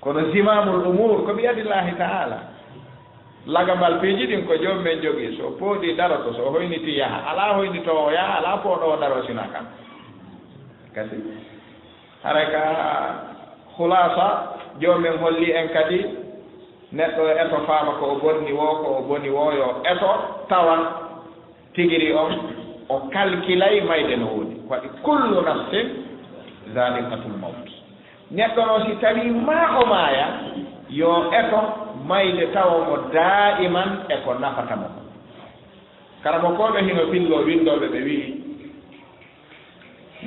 kono zimamul umour ko biyadillahi taala lagambal piiji ɗin ko joom men jogii so pooɗi daroto so hoyniti yaha alaa hoynitowo yaha alaa pooɗo o daro sina kam kasi haray ka hulasa joom men holli en kadi neɗɗo eto faama ko o bonni wo yo eto tawa tigiri on o calculay mayde no woni waɗi kullu nafsin zaliqatul maut neɗɗo no si tawi ma o maaya yo eto mayde tawa mo daiman e ko nafata mo karamokoɓe hino pillo windoɓe ɓe wii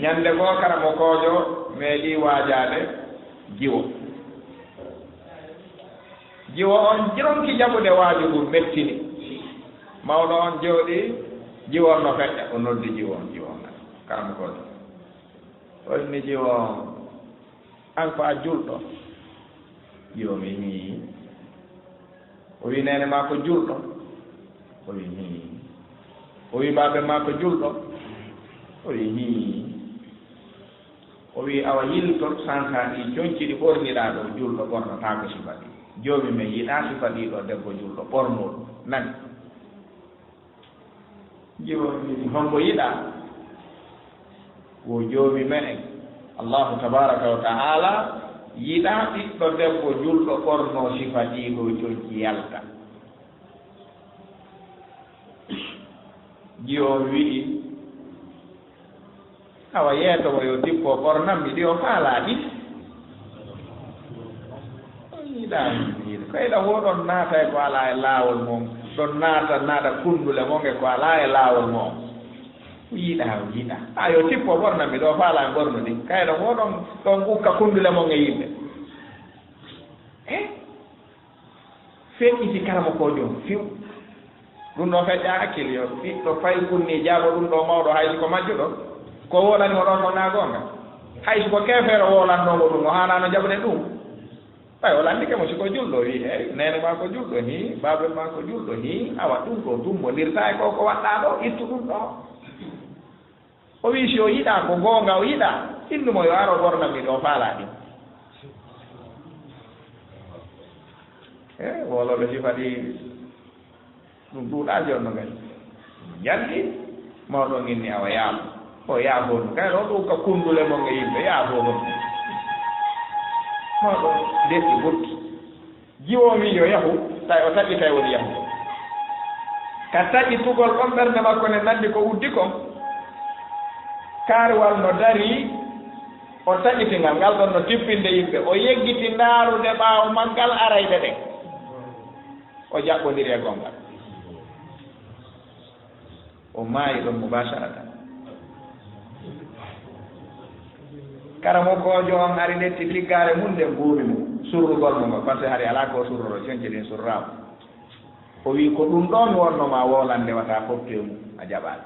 ñande goo karamokojo meeɗi waajade jiwo on jironki jaɓude waaju ɗum mettini mawɗo on jooɗi jiwon no feƴƴa o noddi jiwon karamokojo o inni jiwo an ko a julɗo jiwo mi hi o wi nene ma ko julɗo o wi hi o wi baɓe ma ko julɗo o wi hi o wi awa yilto sansa ɗi coñci ɗi ɓorniɗa ɗo julɗo ɓornata ko sifa ɗi joomi men yiɗa sifa ɗiɗo debbo julɗo ɓornoɗo nani jiwo wi hombo yiɗa wo joomi men en allahu tabaraka wa taala yiɗa ɓiɗɗo debbo julɗo ɓorno sifa ɗiɗo coñci yalta jiwo wiɗi awa yeetomo yo dippo ɓornammi ɗi o faalaɗi yiɗa kayɗa woɗon naata e ko ala e laawol mon ɗon naata kundule mon e ko ala e laawol mon yiɗa a yo tippo ɓornammi ɗo faala e ɓorno ɗi kayɗa woɗon ɗon ukka kundule mon e yimɓe feƴƴiti karamo ko jom fiw ɗum ɗo feƴƴa hakkille yo ɓiɗɗo fay kunni jaaɓo ɗum ɗo mawɗo haysi ko majjuɗo ko wolanimo ɗon ko naa goonga hayso ko keefeero wolannomo ɗum o haanano jaɓde ɗum ɓay o landike mo siko julɗo wi eyi nene ma ko julɗo hi babel ma ko julɗo hi awa ɗum ɗo dumbondirta e ko waɗɗa ɗo ittu ɗum ɗo o wi si o yiɗa ko goonga o yiɗa innumo yo aro ɓornami ɗo faala ɗi e woloɓe sifati ɗum ɗuuɗa jonno men jalti mawɗo inni awa yaamo o yaafonu kay ɗo ɗum ka kundule mon e yimɓe yaafonu mawɗo detti ɓurti jiwomi yo yahu tawi o taƴi tawi woni yahu ka taƴi tugol ɗon ɓernde makko ne nandi ko uddi kon kaarwal no dari o taƴitingal ngal ɗon no tippinde yimɓe o yeggiti ndaarude ɓaawo maggal arayde ɗen o jaɓɓodiri e gongal o maayi ɗon mubasharatan karamokojo on ari netti liggare mum nde mbuumi mum surrugol mo ngo par ce que hari ala ko surroro coñci ɗin surrama o wi ko ɗum ɗo mi wonnoma wolan ndewata fofte mum a jaɓani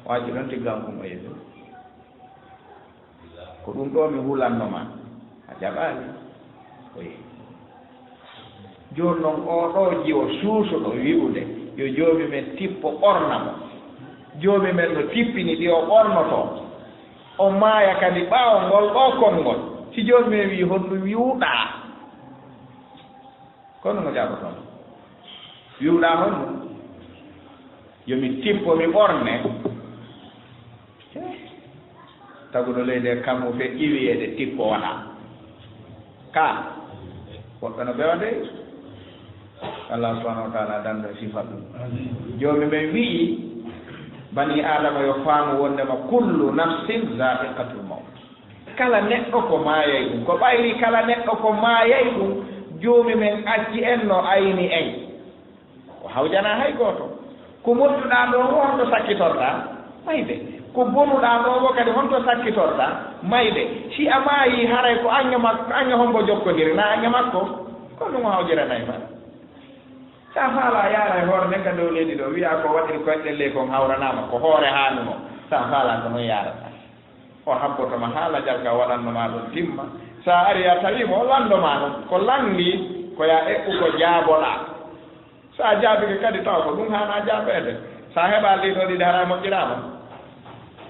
waji ɗon tiggan kum o yeeso ko ɗum ɗo mi hulannoma a jaɓani o yehi joni noon oɗo jiwo suusuɗo wi'ude yo joomi men tippo ɓornamo joomi men no tippini ɗi o ɓornoto o maaya kadi ɓaawo ngol ɗo konngol si joomi men wi honɗum wiwɗa kono ngo jaɓotoon wiwɗa honɗum yomi tippo mi ɓorne taguɗo leyde kammu fe iwiyede tippo waɗa ka woɓɓe no ɓewde allah subahanahu wa taala dando sifat ɗum joomi men wi'i bani adama yo faamu wondema kullu nafsin zaiqatul maut kala neɗɗo ko maayay ɗum ko ɓayri kala neɗɗo ko maayay ɗum joomi men acci en no ayni en o hawjana hay gooto ko modduɗa ɗo ho honto sakkitorɗa mayde ko bonuɗa ɗo bo kadi honto sakkitorɗa mayde si a maayi haray ko ange makko ange hombo jokkodiri na ange makko ko ɗum hawjiranay ma sa faala yaara e hoore nden ka dow leydi ɗo wiya ko waɗiri koyɗelle kon hawranama ko hoore haanuno sa faala ko noon yarata o habbotoma haala jalga waɗannoma ɗon timma sa ari a tawimo o landoma ɗum ko landi ko ya eɓɓu ko jaaboɗa sa jaabike kadi taw ko ɗum hana jaabeede sa heɓa ɗiɗo ɗiɗi hara moƴƴirama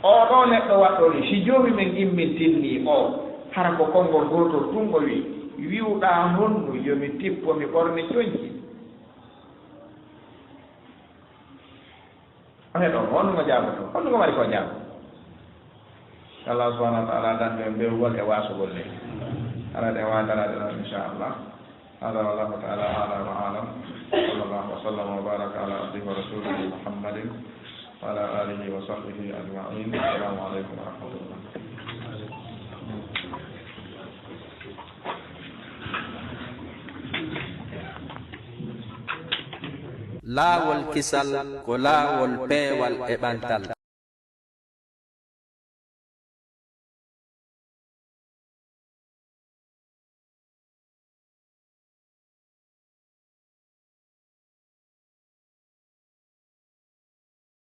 o ɗo neɗɗo waɗɗo ni si joomi men immintinni o hara ko konngol gotol ɗum o wi wiwɗa honnu yomi tippo mi ɓorni coñci o heɗo honnugo jaaboto honnugo waɗi ko jaabo Allah subhanahu wa ta'ala dan ɓe mbewgol e wasugol le ala ɗe wadarade ɗon inchallah هذا والله تعالى أعلى وأعلم صلى الله وسلم وبارك على عبده ورسوله محمد وعلى آله وصحبه أجمعين السلام عليكم ورحمة الله laawol kisal ko laawol peewal e ɓantal